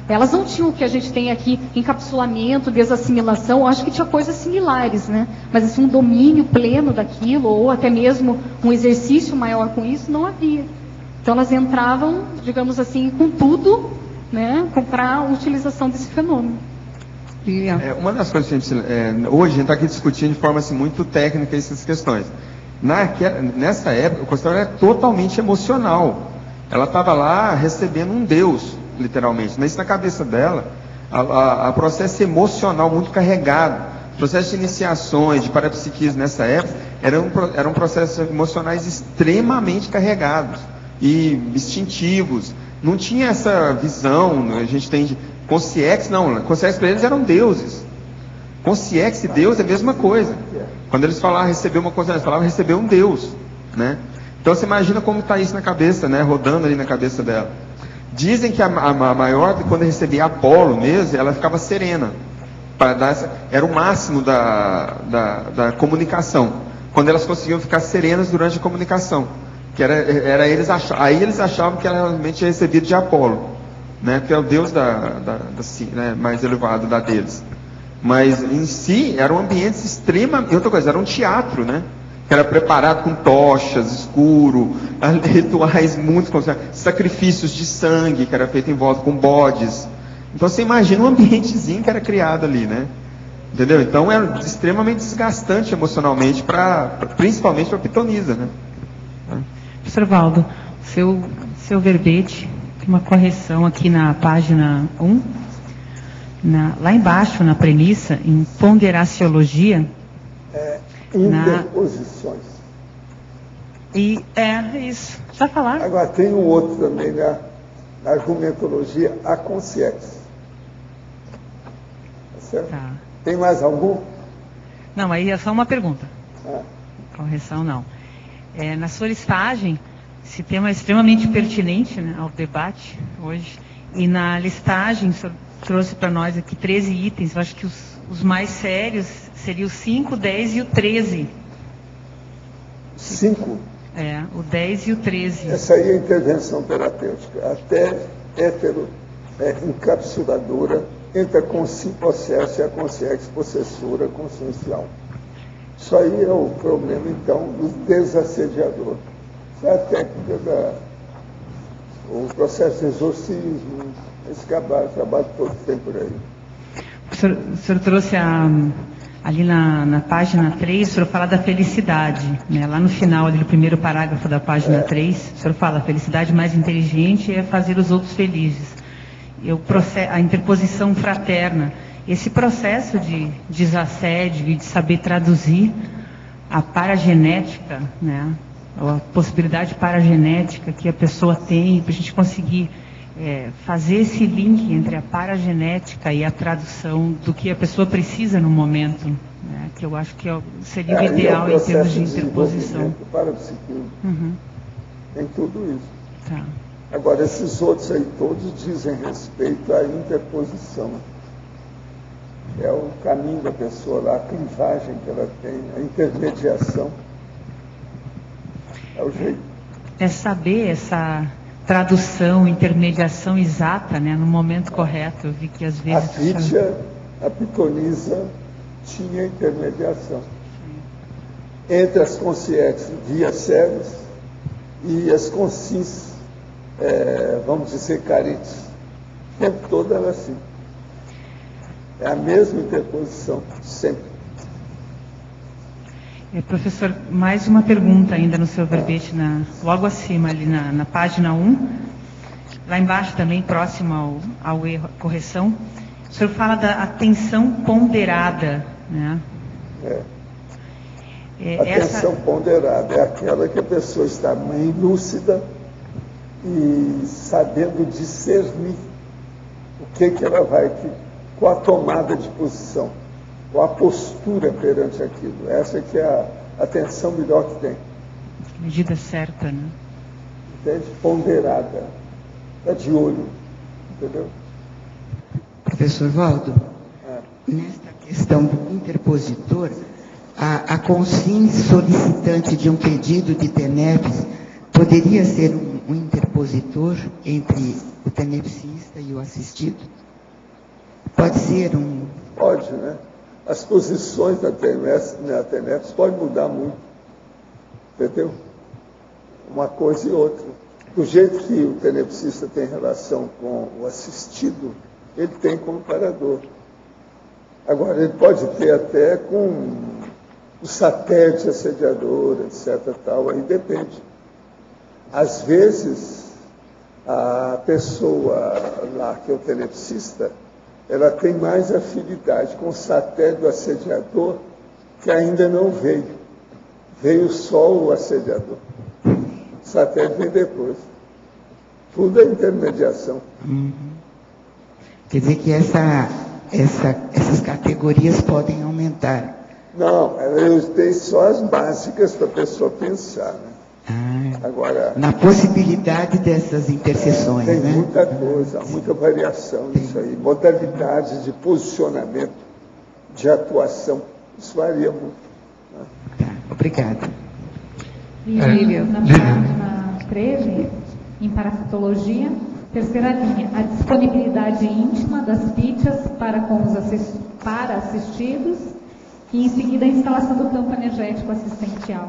elas não tinham o que a gente tem aqui, encapsulamento, desassimilação, acho que tinha coisas similares, né? Mas assim, um domínio pleno daquilo, ou até mesmo um exercício maior com isso, não havia. Então elas entravam, digamos assim, com tudo, né? Para a utilização desse fenômeno. Uma das coisas que a gente, hoje a gente está aqui discutindo de forma assim, muito técnica essas questões. Nessa época, o consultório era totalmente emocional. Ela estava lá recebendo um Deus, literalmente. Mas na cabeça dela, a processo emocional muito carregado. Os processos de iniciações, de parapsiquismo nessa época, eram processos emocionais extremamente carregados e instintivos. Não tinha essa visão, a gente tem de consciex, não. Consciex para eles eram deuses. Consciex e Deus é a mesma coisa. Quando eles falavam receber uma coisa, eles falavam receber um Deus, né? Então você imagina como está isso na cabeça, né? Rodando ali na cabeça dela. Dizem que a maior, quando recebia Apolo mesmo, ela ficava serena. Era o máximo da comunicação. Quando elas conseguiam ficar serenas durante a comunicação. Que era aí eles achavam que ela realmente tinha recebido de Apolo, né? Que é o Deus né? Mais elevado da deles. Mas em si eram ambientes extremamente. Outra coisa, era um teatro, né? Que era preparado com tochas, escuro, rituais muito sacrifícios de sangue, que era feito em volta com bodes. Então você imagina um ambientezinho que era criado ali, né? Entendeu? Então era extremamente desgastante emocionalmente, principalmente para a pitonisa, né? Professor Valdo, seu verbete, tem uma correção aqui na página 1, lá embaixo, na premissa, em ponderaciologia. Interposições. Isso. Já falaram? Agora tem um outro também na argumentologia, a consciex. Tá certo? Tá. Tem mais algum? Não, aí é só uma pergunta. Correção não. Na sua listagem, esse tema é extremamente pertinente, né, ao debate hoje. E na listagem, o senhor trouxe para nós aqui 13 itens. Eu acho que os mais sérios seriam o 5, 10 e o 13. 5? O 10 e o 13. Essa aí é a intervenção terapêutica. Até encapsuladora, entre a consciência e a consciência possessora consciencial. Isso aí é o problema, então, do desassediador. Isso é a técnica o processo de exorcismo, esse trabalho todo que tem por aí. O senhor trouxe ali na página 3, o senhor fala da felicidade, né? Lá no final, ali no primeiro parágrafo da página 3, o senhor fala: a felicidade mais inteligente é fazer os outros felizes. A interposição fraterna, esse processo de desassédio e de saber traduzir a paragenética, né? A possibilidade paragenética que a pessoa tem, para a gente conseguir fazer esse link entre a paragenética e a tradução do que a pessoa precisa no momento, né? Que eu acho que seria o ideal em termos de interposição. Tem tudo isso. Tá. Agora, esses outros aí todos dizem respeito à interposição. É o caminho da pessoa lá, a clivagem que ela tem, a intermediação. É o jeito. É saber essa tradução, intermediação exata, né, no momento correto. Eu vi que às vezes... A Fítia, a pitonisa, tinha intermediação. Entre as consciências via cegas e as consciências, vamos dizer, carites. O tempo todo era assim. É a mesma interposição, sempre. Professor, mais uma pergunta ainda no seu verbete, logo acima, ali na página 1, lá embaixo também, próximo ao erro, correção, o senhor fala da atenção ponderada, né? Atenção ponderada é aquela que a pessoa está bem lúcida e sabendo discernir o que ela vai, com a tomada de posição, com a postura perante aquilo. Essa que é a atenção melhor que tem. Medida certa, né? Entende? Ponderada. Está de olho. Entendeu? Professor Valdo, nesta questão do interpositor, a consciência solicitante de um pedido de TENEPS poderia ser um interpositor entre o tenepsista e o assistido? Pode ser um... Pode, né? As posições da TENEPS podem mudar muito. Entendeu? Uma coisa e outra. Do jeito que o tenepsista tem relação com o assistido, ele tem como parador. Agora, ele pode ter até com o satélite assediador, etc. Tal, aí depende. Às vezes, a pessoa lá, que é o tenepsista, ela tem mais afinidade com o satélite assediador, que ainda não veio. Veio só o assediador. O satélite vem depois. Tudo é intermediação. Quer dizer que essas categorias podem aumentar. Não, eu tenho só as básicas para a pessoa pensar. Né? Agora, na possibilidade dessas interseções, tem né? muita coisa, muita variação nisso aí. Modalidades de posicionamento, de atuação, isso varia muito. Né? Tá, obrigada. Lívia, na página 13, em parasitologia, terceira linha, a disponibilidade íntima das fichas para assistidos e, em seguida, a instalação do campo energético assistencial.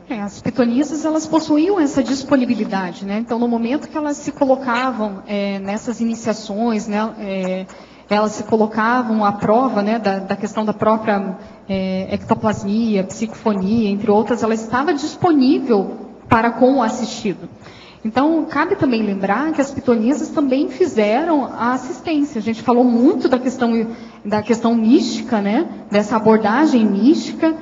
As pitonisas, elas possuíam essa disponibilidade, né? Então, no momento que elas se colocavam nessas iniciações, né, elas se colocavam à prova, né, da questão da própria ectoplasmia, psicofonia, entre outras, ela estava disponível para com o assistido. Então, cabe também lembrar que as pitonisas também fizeram a assistência. A gente falou muito da questão mística, né? Dessa abordagem mística,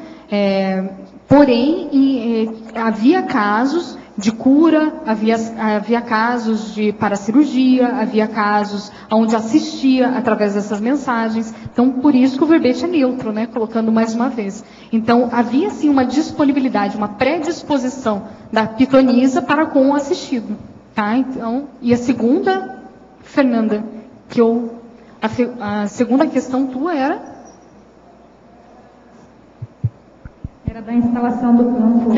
porém, havia casos de cura, havia casos de paracirurgia, havia casos onde assistia através dessas mensagens. Então, por isso que o verbete é neutro, né? Colocando mais uma vez. Então, havia sim uma disponibilidade, uma predisposição da pitonisa para com o assistido. Tá? Então, e a segunda, Fernanda, a segunda questão tua era? Era da instalação do campo.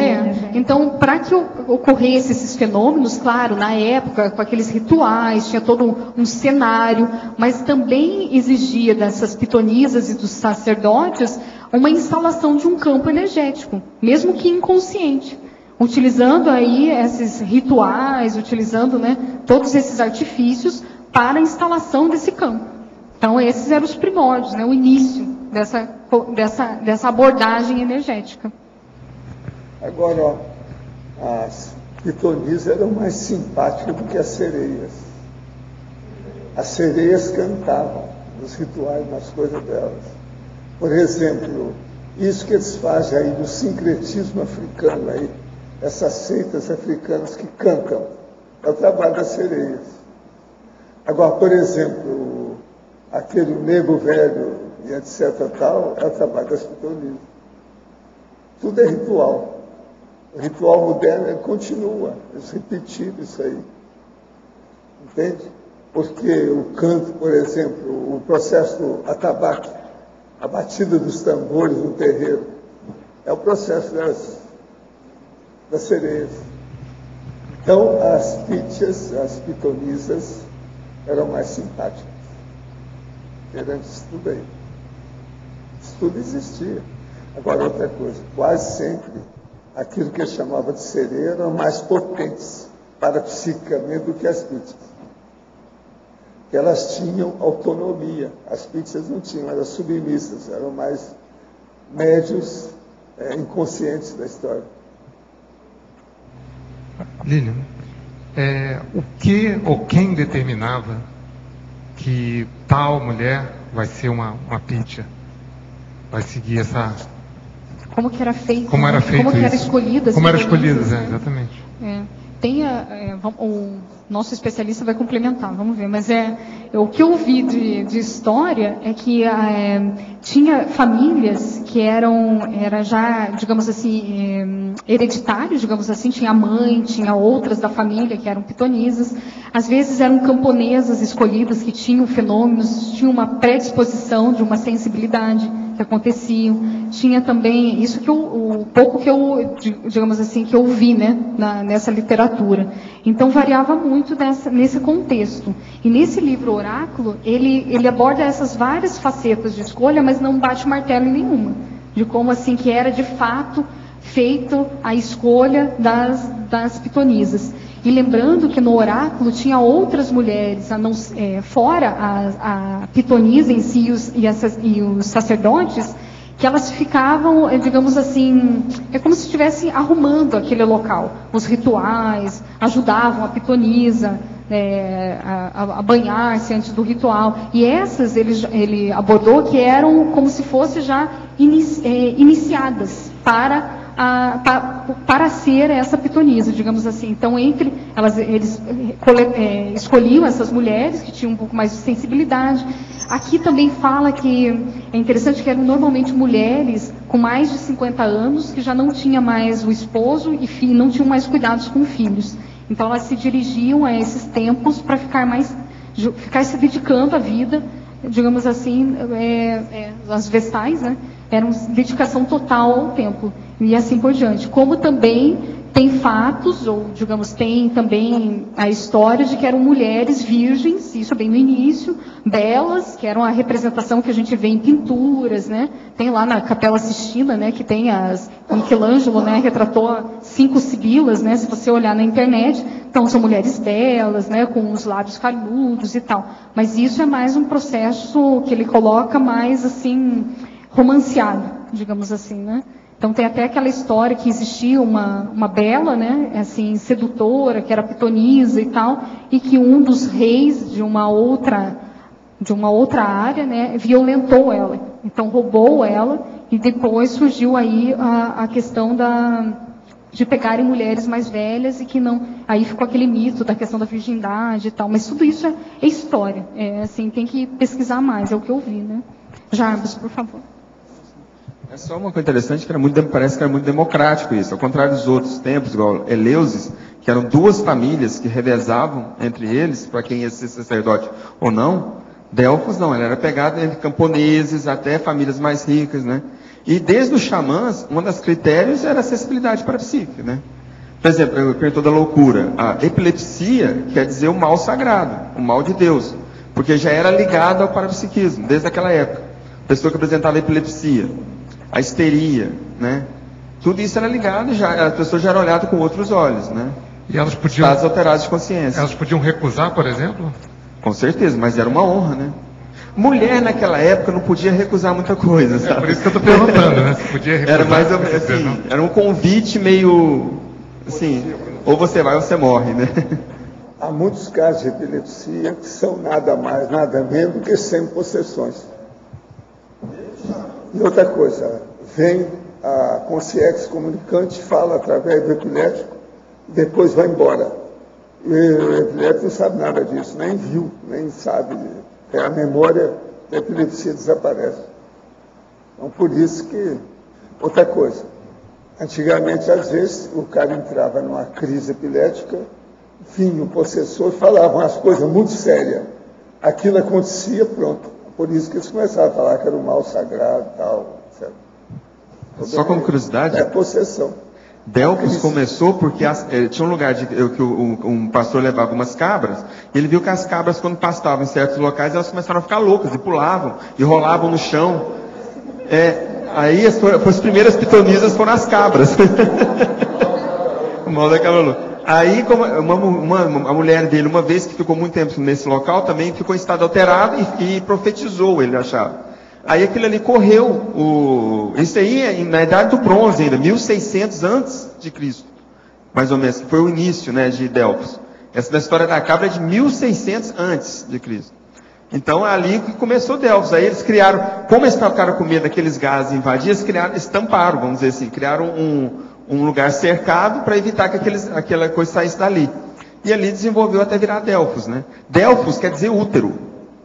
Então, para que ocorressem esses fenômenos, claro, na época, com aqueles rituais, tinha todo um cenário, mas também exigia dessas pitonisas e dos sacerdotes uma instalação de um campo energético, mesmo que inconsciente, utilizando aí esses rituais, utilizando, né, todos esses artifícios para a instalação desse campo. Então, esses eram os primórdios, né, o início dessa abordagem energética. Agora, ó, as pitonisas eram mais simpáticas do que as sereias. As sereias cantavam nos rituais, nas coisas delas. Por exemplo, isso que eles fazem aí do sincretismo africano, aí, essas seitas africanas que cantam, é o trabalho das sereias. Agora, por exemplo, aquele nego velho e etc. tal, é o trabalho das pitonisas. Tudo é ritual. O ritual moderno ele continua, eles repetiram isso aí. Entende? Porque o canto, por exemplo, o processo do atabaque, a batida dos tambores no terreiro, é o processo das sereias. Então, as pítias, as pitonisas, eram mais simpáticas. Perante isso tudo aí. Isso tudo existia. Agora, outra coisa, quase sempre, aquilo que eu chamava de sereia eram mais potentes parapsiquicamente do que as pítias. Porque elas tinham autonomia. As pítias não tinham, eram submissas, eram mais médios inconscientes da história. Lilian, o que ou quem determinava que tal mulher vai ser uma pítia? Vai seguir como que era feito, como era feito, como que era isso. escolhidas, como era escolhidas, exatamente. O nosso especialista vai complementar, vamos ver, mas o que eu vi de história é que tinha famílias que era já, digamos assim, hereditário, digamos assim, tinha a mãe, tinha outras da família que eram pitonisas, às vezes eram camponesas escolhidas que tinham fenômenos, tinham uma predisposição de uma sensibilidade que aconteciam, tinha também isso que o pouco que eu, digamos assim, que eu vi, né, nessa literatura. Então variava muito nesse contexto. E nesse livro Oráculo, ele aborda essas várias facetas de escolha, mas não bate martelo em nenhuma, de como assim que era de fato feito a escolha das pitonisas. E lembrando que no oráculo tinha outras mulheres, fora a pitonisa em si e os sacerdotes, que elas ficavam, digamos assim, é como se estivessem arrumando aquele local. Os rituais, ajudavam a pitonisa a banhar-se antes do ritual. E essas ele abordou que eram como se fossem já iniciadas para ser essa pitonisa, digamos assim. Então, eles escolhiam essas mulheres que tinham um pouco mais de sensibilidade. Aqui também fala que é interessante que eram normalmente mulheres com mais de 50 anos, que já não tinha mais o esposo e não tinham mais cuidados com filhos. Então, elas se dirigiam a esses tempos para ficar se dedicando à vida, digamos assim, as vestais, né? Era uma dedicação total ao templo. E assim por diante. Como também tem fatos, ou digamos, tem também a história de que eram mulheres virgens, isso bem no início, belas, que eram a representação que a gente vê em pinturas, né? Tem lá na Capela Sistina, né, que tem Michelangelo, né, retratou 5 sibilas, né, se você olhar na internet. Então são mulheres belas, né, com os lábios carnudos e tal. Mas isso é mais um processo que ele coloca mais assim romanceado, digamos assim, né? Então tem até aquela história que existia uma bela, né, assim, sedutora, que era pitonisa e tal, e que um dos reis de uma outra área, né, violentou ela. Então roubou ela e depois surgiu aí a questão de pegarem mulheres mais velhas e que não, aí ficou aquele mito da questão da virgindade e tal. Mas tudo isso é história, assim, tem que pesquisar mais, é o que eu vi, né? Jarbas, por favor. É só uma coisa interessante, parece que era muito democrático isso. Ao contrário dos outros tempos, igual Eleusis, que eram 2 famílias que revezavam entre eles, para quem ia ser sacerdote ou não. Delfos não, ela era pegada entre camponeses até famílias mais ricas, né? E desde os xamãs, um dos critérios era a acessibilidade parapsíquica, né? Por exemplo, eu perguntou da loucura. A epilepsia quer dizer o mal sagrado, o mal de Deus, porque já era ligado ao parapsiquismo, desde aquela época. A pessoa que apresentava epilepsia, a histeria, né? Tudo isso era ligado, a pessoa já era olhada com outros olhos, né? E elas podiam... Estados alterados de consciência. Elas podiam recusar, por exemplo? Com certeza, mas era uma honra, né? Mulher naquela época não podia recusar muita coisa, sabe? É por isso que eu estou perguntando, né? Se podia recusar. Era mais ou menos assim, era um convite meio, assim, ou você vai ou você morre, né? Há muitos casos de epilepsia que são nada mais, nada menos do que 100 possessões. E outra coisa, vem a consciência comunicante, fala através do epilético, depois vai embora. E o epilético não sabe nada disso, nem viu, nem sabe. A memória da epilepsia desaparece. Então, por isso que... Outra coisa, antigamente, às vezes, o cara entrava numa crise epilética, vinha o possessor, falava umas coisas muito sérias. Aquilo acontecia, pronto. Por isso que eles começaram a falar que era o mal sagrado e tal, etc. Só como curiosidade... É possessão. Delfos começou porque tinha um lugar que um pastor levava umas cabras, e ele viu que as cabras, quando pastavam em certos locais, elas começaram a ficar loucas, e pulavam, e rolavam no chão. Aí as primeiras pitonisas foram as cabras. O mal daquela louca. Aí, uma mulher dele, uma vez que ficou muito tempo nesse local, também ficou em estado alterado e profetizou, ele achava. Aí aquilo ali correu, isso aí na idade do bronze ainda, 1600 antes de Cristo, mais ou menos, que foi o início, né, de Delfos. Essa da história da cabra é de 1600 antes de Cristo. Então, é ali que começou Delfos. Aí eles criaram, como eles ficaram com medo daqueles gases invadir, eles tamparam, vamos dizer assim, criaram um lugar cercado para evitar que aquela coisa saísse dali. E ali desenvolveu até virar Delfos, né? Delfos quer dizer útero,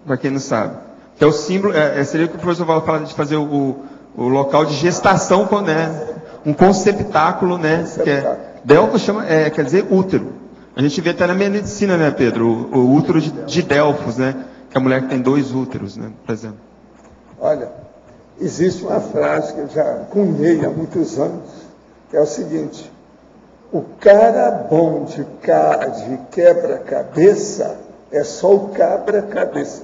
para quem não sabe. Que é o símbolo, seria o que o professor Valdo fala de fazer o local de gestação, né? Um conceptáculo, né? Delfos quer dizer útero. A gente vê até na medicina, né, Pedro? O útero de Delfos, né? Que é a mulher que tem 2 úteros, né, por exemplo. Olha, existe uma frase que eu já cunhei há muitos anos, que é o seguinte: o cara bom de quebra-cabeça é só o cabra-cabeça.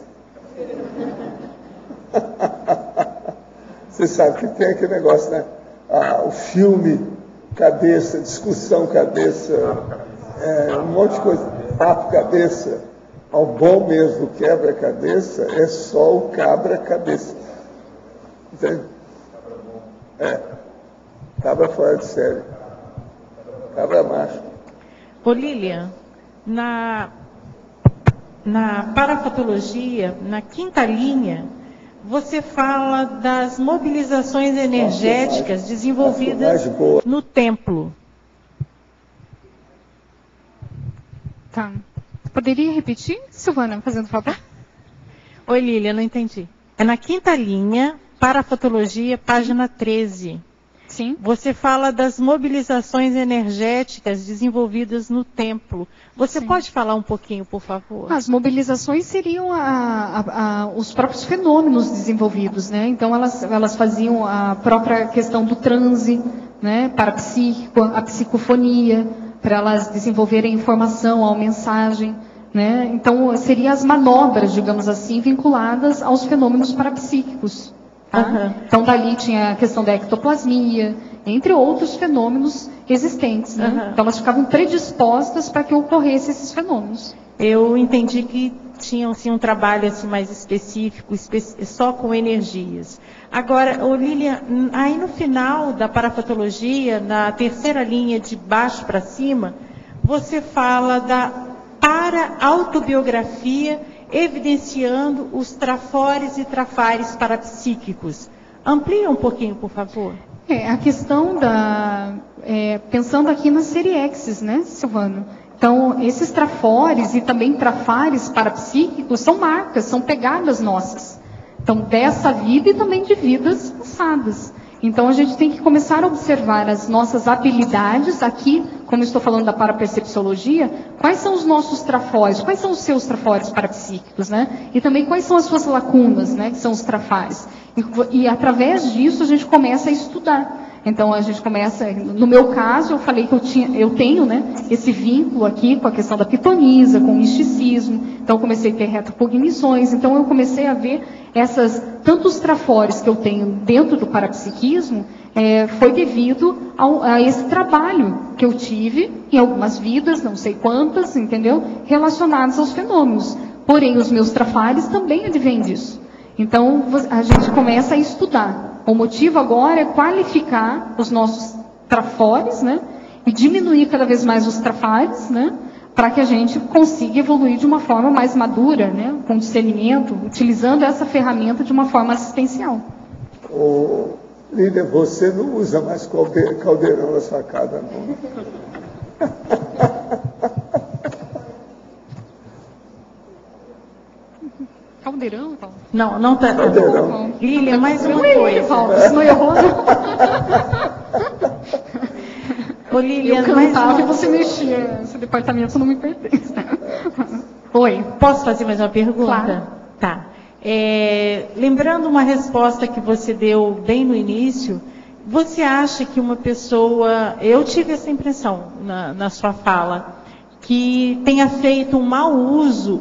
Você sabe que tem aquele negócio, né? O filme cabeça, discussão cabeça, um monte de coisa, papo cabeça. Ao bom mesmo quebra-cabeça é só o cabra-cabeça. Entende? Cabra fora de série. Cabra macho. Ô Lilian, na parafatologia, na 5ª linha, você fala das mobilizações energéticas desenvolvidas no templo. Tá. Poderia repetir, Silvana, fazendo favor? Oi, Lília, não entendi. É na 5ª linha, parafatologia, página 13. Sim. Você fala das mobilizações energéticas desenvolvidas no templo. Você pode falar um pouquinho, por favor? As mobilizações seriam os próprios fenômenos desenvolvidos, né? Então, elas faziam a própria questão do transe, né? Parapsíquico, a psicofonia, para elas desenvolverem informação, a mensagem, né? Então, seriam as manobras, digamos assim, vinculadas aos fenômenos parapsíquicos. Tá? Então, dali tinha a questão da ectoplasmia, entre outros fenômenos existentes, né? Então, elas ficavam predispostas para que ocorressem esses fenômenos. Eu entendi que tinham assim, um trabalho assim, mais específico, só com energias. Agora, Lilian, aí no final da parafatologia, na 3ª linha de baixo para cima, você fala da para-autobiografia evidenciando os trafores e trafares parapsíquicos. Amplia um pouquinho, por favor. A questão pensando aqui nas seriexes, né, Silvano? Então, esses trafores e também trafares parapsíquicos são marcas, são pegadas nossas. Então, dessa vida e também de vidas passadas. Então, a gente tem que começar a observar as nossas habilidades aqui, como eu estou falando da parapercepciologia, quais são os nossos trafores, quais são os seus trafores parapsíquicos, né? E também quais são as suas lacunas, né, que são os trafares. E através disso, a gente começa a estudar. Então, a gente começa, no meu caso, eu falei que eu tenho, né, esse vínculo aqui com a questão da pitonisa, com o misticismo. Então, eu comecei a ter retrocognições. Então, eu comecei a ver tantos trafores que eu tenho dentro do parapsiquismo, foi devido a esse trabalho que eu tive em algumas vidas, não sei quantas, entendeu? Relacionados aos fenômenos. Porém, os meus trafares também advêm disso. Então, a gente começa a estudar. O motivo agora é qualificar os nossos trafores, né? E diminuir cada vez mais os trafares, né? Para que a gente consiga evoluir de uma forma mais madura, né? Com discernimento, utilizando essa ferramenta de uma forma assistencial. Lília, você não usa mais caldeirão na sua casa, não? Caldeirão, Paulo? Não tá. Caldeirão. Lília, mais uma coisa. Paulo, você não errou, Ô, Lília, eu cantava e você mexia. Esse departamento não me pertence. Oi. Posso fazer mais uma pergunta? Claro. Tá. Lembrando uma resposta que você deu bem no início, você acha que uma pessoa... Eu tive essa impressão na sua fala, que tenha feito um mau uso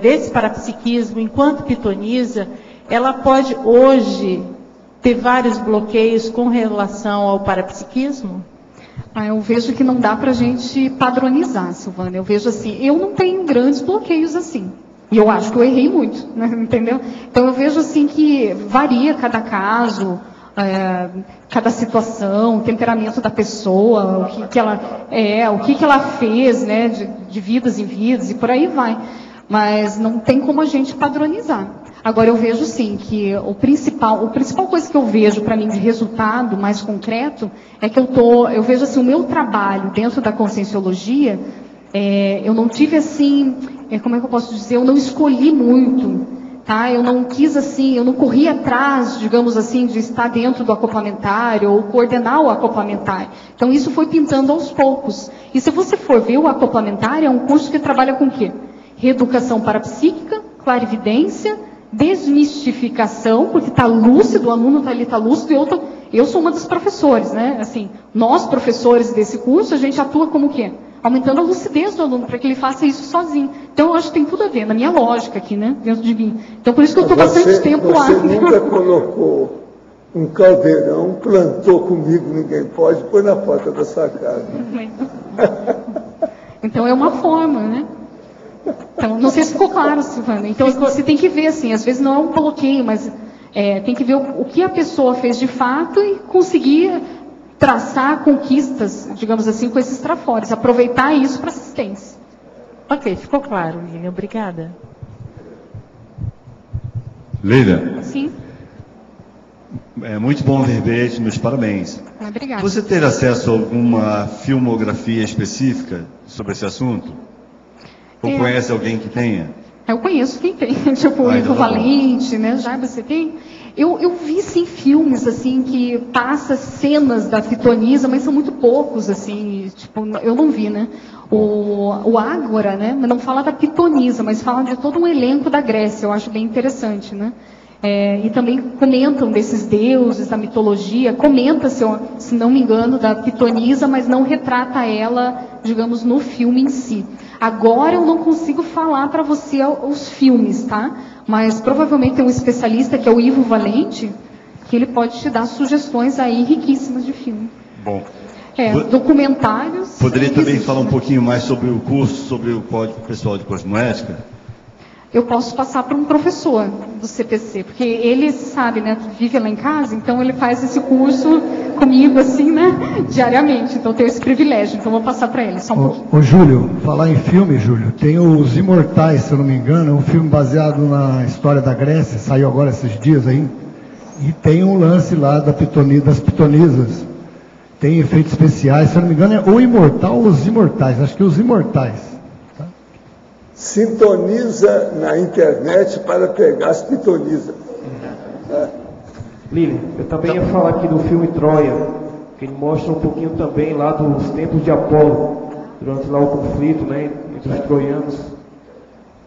desse parapsiquismo enquanto pitoniza, ela pode hoje ter vários bloqueios com relação ao parapsiquismo? Eu vejo que não dá para a gente padronizar, Silvana. Eu vejo assim, eu não tenho grandes bloqueios assim. E eu acho que eu errei muito, né? Entendeu? Então eu vejo assim que varia cada caso, cada situação, o temperamento da pessoa, o que ela fez, né? De vidas em vidas e por aí vai. mas não tem como a gente padronizar. Agora, eu vejo sim que a principal coisa que eu vejo para mim de resultado mais concreto é que eu vejo assim, o meu trabalho dentro da conscienciologia, eu não tive assim, como é que eu posso dizer, eu não escolhi muito, tá? Eu não quis assim, eu não corri atrás, digamos assim, de estar dentro do acoplamentário ou coordenar o acoplamentário. Então, isso foi pintando aos poucos. E se você for ver, o acoplamentário é um curso que trabalha com o quê? Reeducação parapsíquica, clarividência, desmistificação, porque está lúcido, o aluno está ali, está lúcido, e eu sou uma dos professores, né? Assim, nós, professores desse curso, a gente atua como o quê? Aumentando a lucidez do aluno, para que ele faça isso sozinho. Então, eu acho que tem tudo a ver, na minha lógica aqui, né? Dentro de mim. Então, por isso que eu estou bastante tempo lá. Você nunca colocou um caldeirão, plantou comigo, ninguém pode, põe na porta da sua casa. Então, é uma forma, né? Então, não sei se ficou claro, Silvana. Então, você tem que ver, assim, às vezes não é um bloqueio, mas tem que ver o que a pessoa fez de fato e conseguir traçar conquistas, digamos assim, com esses trafores. Aproveitar isso para assistência. Ok, ficou claro, Lilian. Obrigada. Leila. Sim. É muito bom verbete, meus parabéns. Obrigada. Você ter acesso a alguma filmografia específica sobre esse assunto? Ou conhece alguém que tenha? Eu conheço quem tem, tipo o Ivo Valente, né? Já você tem? Eu vi sim filmes assim que passa cenas da pitonisa, mas são muito poucos assim, tipo, eu não vi, né? O Ágora, né? Não fala da pitonisa, mas fala de todo um elenco da Grécia. Eu acho bem interessante, né? E também comentam desses deuses da mitologia, comenta, se não me engano, da pitonisa, mas não retrata ela, digamos, no filme em si. Agora eu não consigo falar para você os filmes, tá? Mas provavelmente tem um especialista, que é o Ivo Valente, que ele pode te dar sugestões aí riquíssimas de filme. Bom. Documentários. Poderia também falar um pouquinho mais sobre o curso, sobre o Código Pessoal de Cosmoética? Eu posso passar para um professor do CPC, porque ele sabe, né, vive lá em casa, então ele faz esse curso comigo, assim, né, diariamente. Então eu tenho esse privilégio, então eu vou passar para ele, só um pouquinho. Ô Júlio, falar em filme, Júlio, tem Os Imortais, se eu não me engano, um filme baseado na história da Grécia, saiu agora esses dias aí, e tem um lance lá das pitonisas, tem efeitos especiais, se eu não me engano é O Imortal ou Os Imortais, acho que é Os Imortais. Sintoniza na internet para pegar as pitonisas. Lili, eu também ia falar aqui do filme Troia, que ele mostra um pouquinho também lá dos tempos de Apolo, durante lá o conflito, né, entre os troianos.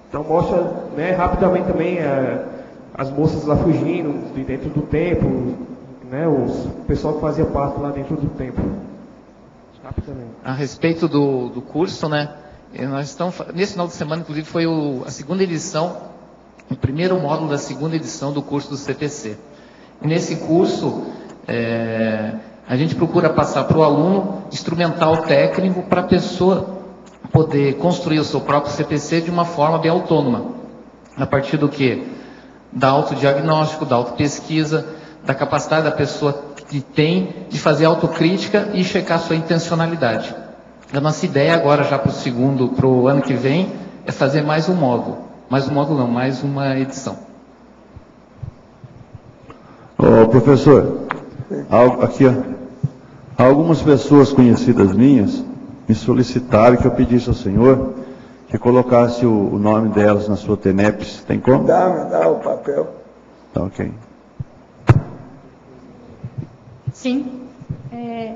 Então mostra, né, rapidamente também as moças lá fugindo de dentro do templo, né, o pessoal que fazia parte lá dentro do templo. Rapidamente. A respeito do curso, né? Nós estamos, nesse final de semana, inclusive, foi a segunda edição, o primeiro módulo da segunda edição do curso do CPC. E nesse curso, a gente procura passar para o aluno instrumental técnico para a pessoa poder construir o seu próprio CPC de uma forma bem autônoma. A partir do quê? Da autodiagnóstico, da autopesquisa, da capacidade da pessoa que tem de fazer autocrítica e checar sua intencionalidade. A nossa ideia agora, já para o ano que vem, é fazer mais um módulo. Mais um módulo não, mais uma edição. Professor, aqui, ó, algumas pessoas conhecidas minhas me solicitaram que eu pedisse ao senhor que colocasse o nome delas na sua TENEPS. Tem como? Me dá o papel. Tá, ok. Sim.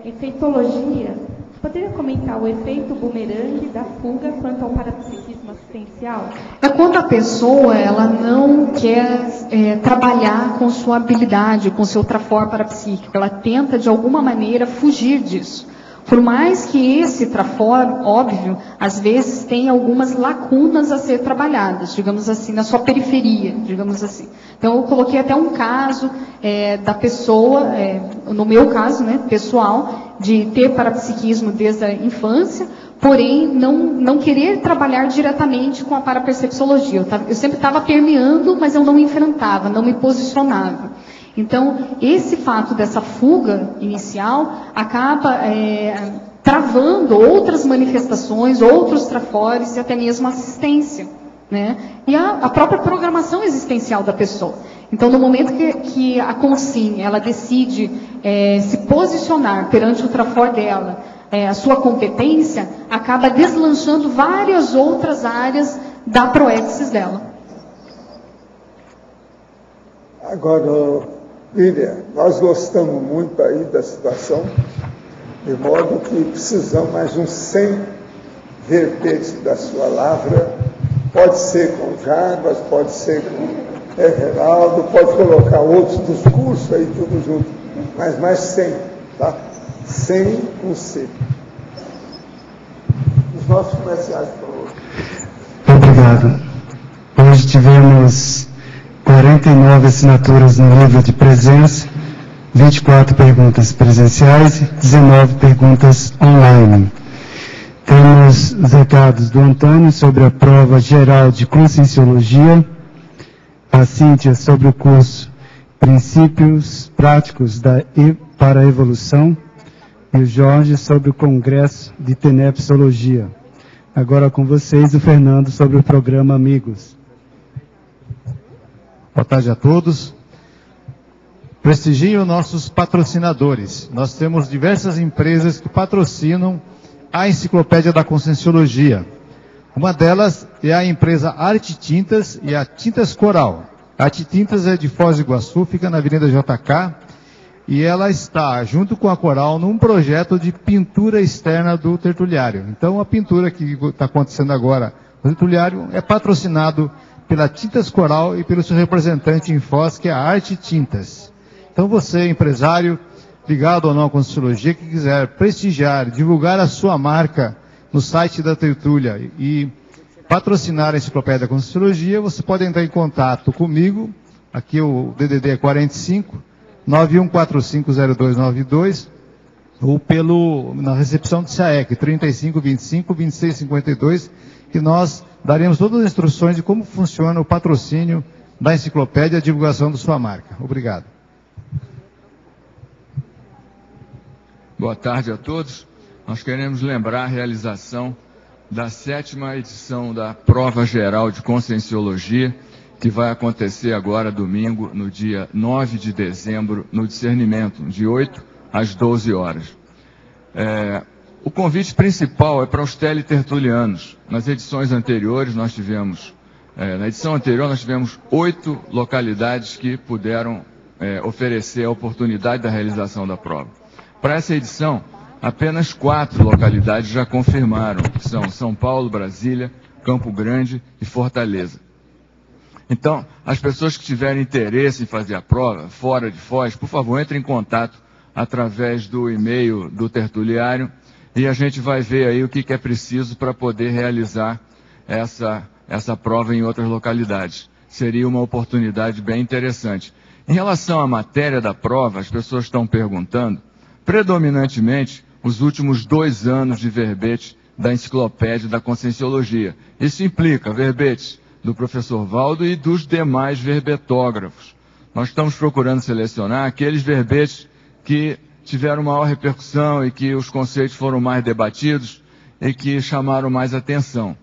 Efeitologia. Poderia comentar o efeito bumerangue da fuga quanto ao parapsiquismo assistencial? É quando a pessoa ela não quer trabalhar com sua habilidade, com seu trafor parapsíquico. Ela tenta, de alguma maneira, fugir disso. Por mais que esse trafor, óbvio, às vezes tem algumas lacunas a ser trabalhadas, digamos assim, na sua periferia, digamos assim. Então, eu coloquei até um caso da pessoa, no meu caso, né, pessoal, de ter parapsiquismo desde a infância, porém não querer trabalhar diretamente com a parapercepciologia. Eu sempre estava permeando, mas eu não enfrentava, não me posicionava. Então, esse fato dessa fuga inicial acaba travando outras manifestações, outros trafores e até mesmo assistência. né? E a própria programação existencial da pessoa. Então, no momento que a Consim, ela decide se posicionar perante o trafor dela, a sua competência, acaba deslanchando várias outras áreas da proexis dela. Agora, Lilian, nós gostamos muito aí da situação, de modo que precisamos mais uns 100 verbetes da sua lavra. Pode ser com Jarbas, pode ser com Everaldo, pode colocar outros dos cursos aí, tudo junto. Mas mais 100, tá? 100 com C. Os nossos comerciais, por favor. Obrigado. Hoje tivemos 49 assinaturas no livro de presença, 24 perguntas presenciais e 19 perguntas online. Temos os recados do Antônio sobre a prova geral de Conscienciologia, a Cíntia sobre o curso Princípios Práticos para a Evolução e o Jorge sobre o Congresso de Tenepsologia. Agora com vocês o Fernando sobre o programa Amigos. Boa tarde a todos. Prestigiem nossos patrocinadores. Nós temos diversas empresas que patrocinam a Enciclopédia da Conscienciologia. Uma delas é a empresa Arte Tintas e a Tintas Coral. A Arte Tintas é de Foz do Iguaçu, fica na Avenida JK, e ela está, junto com a Coral, num projeto de pintura externa do tertuliário. Então, a pintura que está acontecendo agora no tertuliário é patrocinado pela Tintas Coral e pelo seu representante em Foz, que é a Arte Tintas. Então, você, empresário, ligado ou não à Conscienciologia, que quiser prestigiar, divulgar a sua marca no site da Tertúlia e patrocinar a Enciclopédia da Conscienciologia, você pode entrar em contato comigo, aqui o DDD é 45 91450292, ou na recepção do SAEC, 3525-2652, que nós daremos todas as instruções de como funciona o patrocínio da enciclopédia e a divulgação da sua marca. Obrigado. Boa tarde a todos. Nós queremos lembrar a realização da 7ª edição da Prova Geral de Conscienciologia, que vai acontecer agora domingo, no dia 9 de dezembro, no Discernimento, de 8 às 12 horas. O convite principal é para os teletertulianos. Nas edições anteriores, na edição anterior, nós tivemos 8 localidades que puderam oferecer a oportunidade da realização da prova. Para essa edição, apenas 4 localidades já confirmaram, que são São Paulo, Brasília, Campo Grande e Fortaleza. Então, as pessoas que tiverem interesse em fazer a prova, fora de Foz, por favor, entrem em contato através do e-mail do tertuliário e a gente vai ver aí o que é preciso para poder realizar essa prova em outras localidades. Seria uma oportunidade bem interessante. Em relação à matéria da prova, as pessoas estão perguntando, predominantemente, os últimos 2 anos de verbete da Enciclopédia da Conscienciologia. Isso implica verbetes do professor Valdo e dos demais verbetógrafos. Nós estamos procurando selecionar aqueles verbetes que tiveram maior repercussão e que os conceitos foram mais debatidos e que chamaram mais atenção.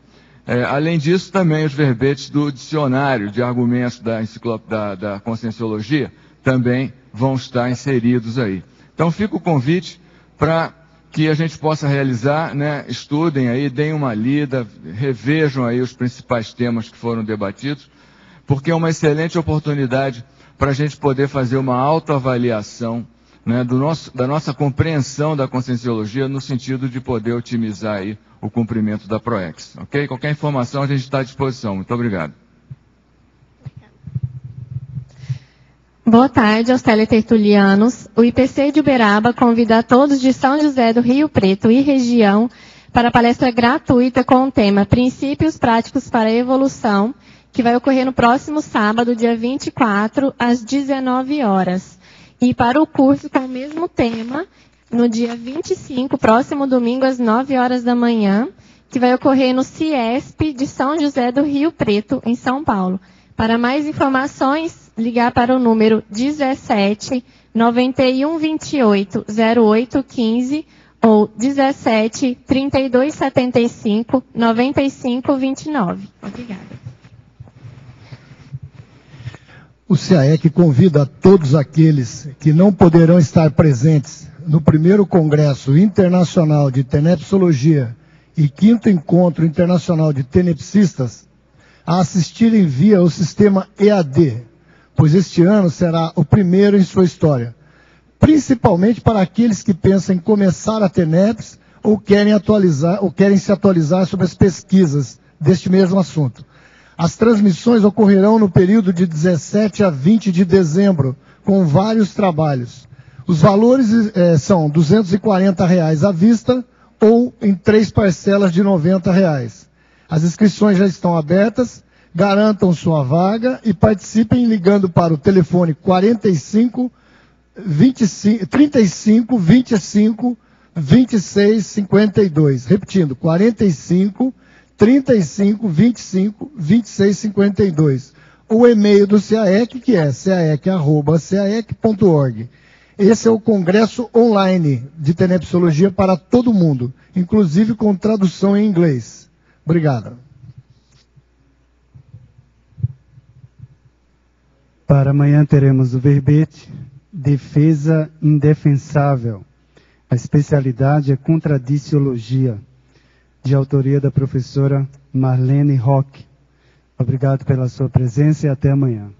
Além disso, também os verbetes do dicionário de argumentos da Conscienciologia também vão estar inseridos aí. Então fica o convite para que a gente possa realizar, né, estudem aí, deem uma lida, revejam aí os principais temas que foram debatidos, porque é uma excelente oportunidade para a gente poder fazer uma autoavaliação, né, da nossa compreensão da Conscienciologia no sentido de poder otimizar aí o cumprimento da PROEX. Ok? Qualquer informação a gente está à disposição. Muito obrigado. Boa tarde aos teletertulianos. O IPC de Uberaba convida a todos de São José do Rio Preto e região para a palestra gratuita com o tema Princípios Práticos para a Evolução, que vai ocorrer no próximo sábado, dia 24, às 19 horas. E para o curso com o mesmo tema, no dia 25, próximo domingo, às 9 horas da manhã, que vai ocorrer no CIESP de São José do Rio Preto, em São Paulo. Para mais informações, ligar para o número 17 91 28 08 15 ou 17 32 75 95 29. Obrigada. o SEAEC convida a todos aqueles que não poderão estar presentes no primeiro Congresso Internacional de Tenepsologia e 5º Encontro Internacional de Tenepsistas a assistirem via o sistema EAD, pois este ano será o primeiro em sua história, principalmente para aqueles que pensam em começar a TENEPS ou querem se atualizar sobre as pesquisas deste mesmo assunto. As transmissões ocorrerão no período de 17 a 20 de dezembro, com vários trabalhos. Os valores são R$ 240 à vista ou em 3 parcelas de R$ 90. As inscrições já estão abertas, garantam sua vaga e participem ligando para o telefone 35 25 26 52. Repetindo, 45 35 25 26 52. O e-mail do SEAEC, que é ceaec@ceaec.org. Esse é o congresso online de tenepsologia para todo mundo, inclusive com tradução em inglês. Obrigado. Para amanhã teremos o verbete Defesa Indefensável. A especialidade é Contradiciologia, de autoria da professora Marlene Roque. Obrigado pela sua presença e até amanhã.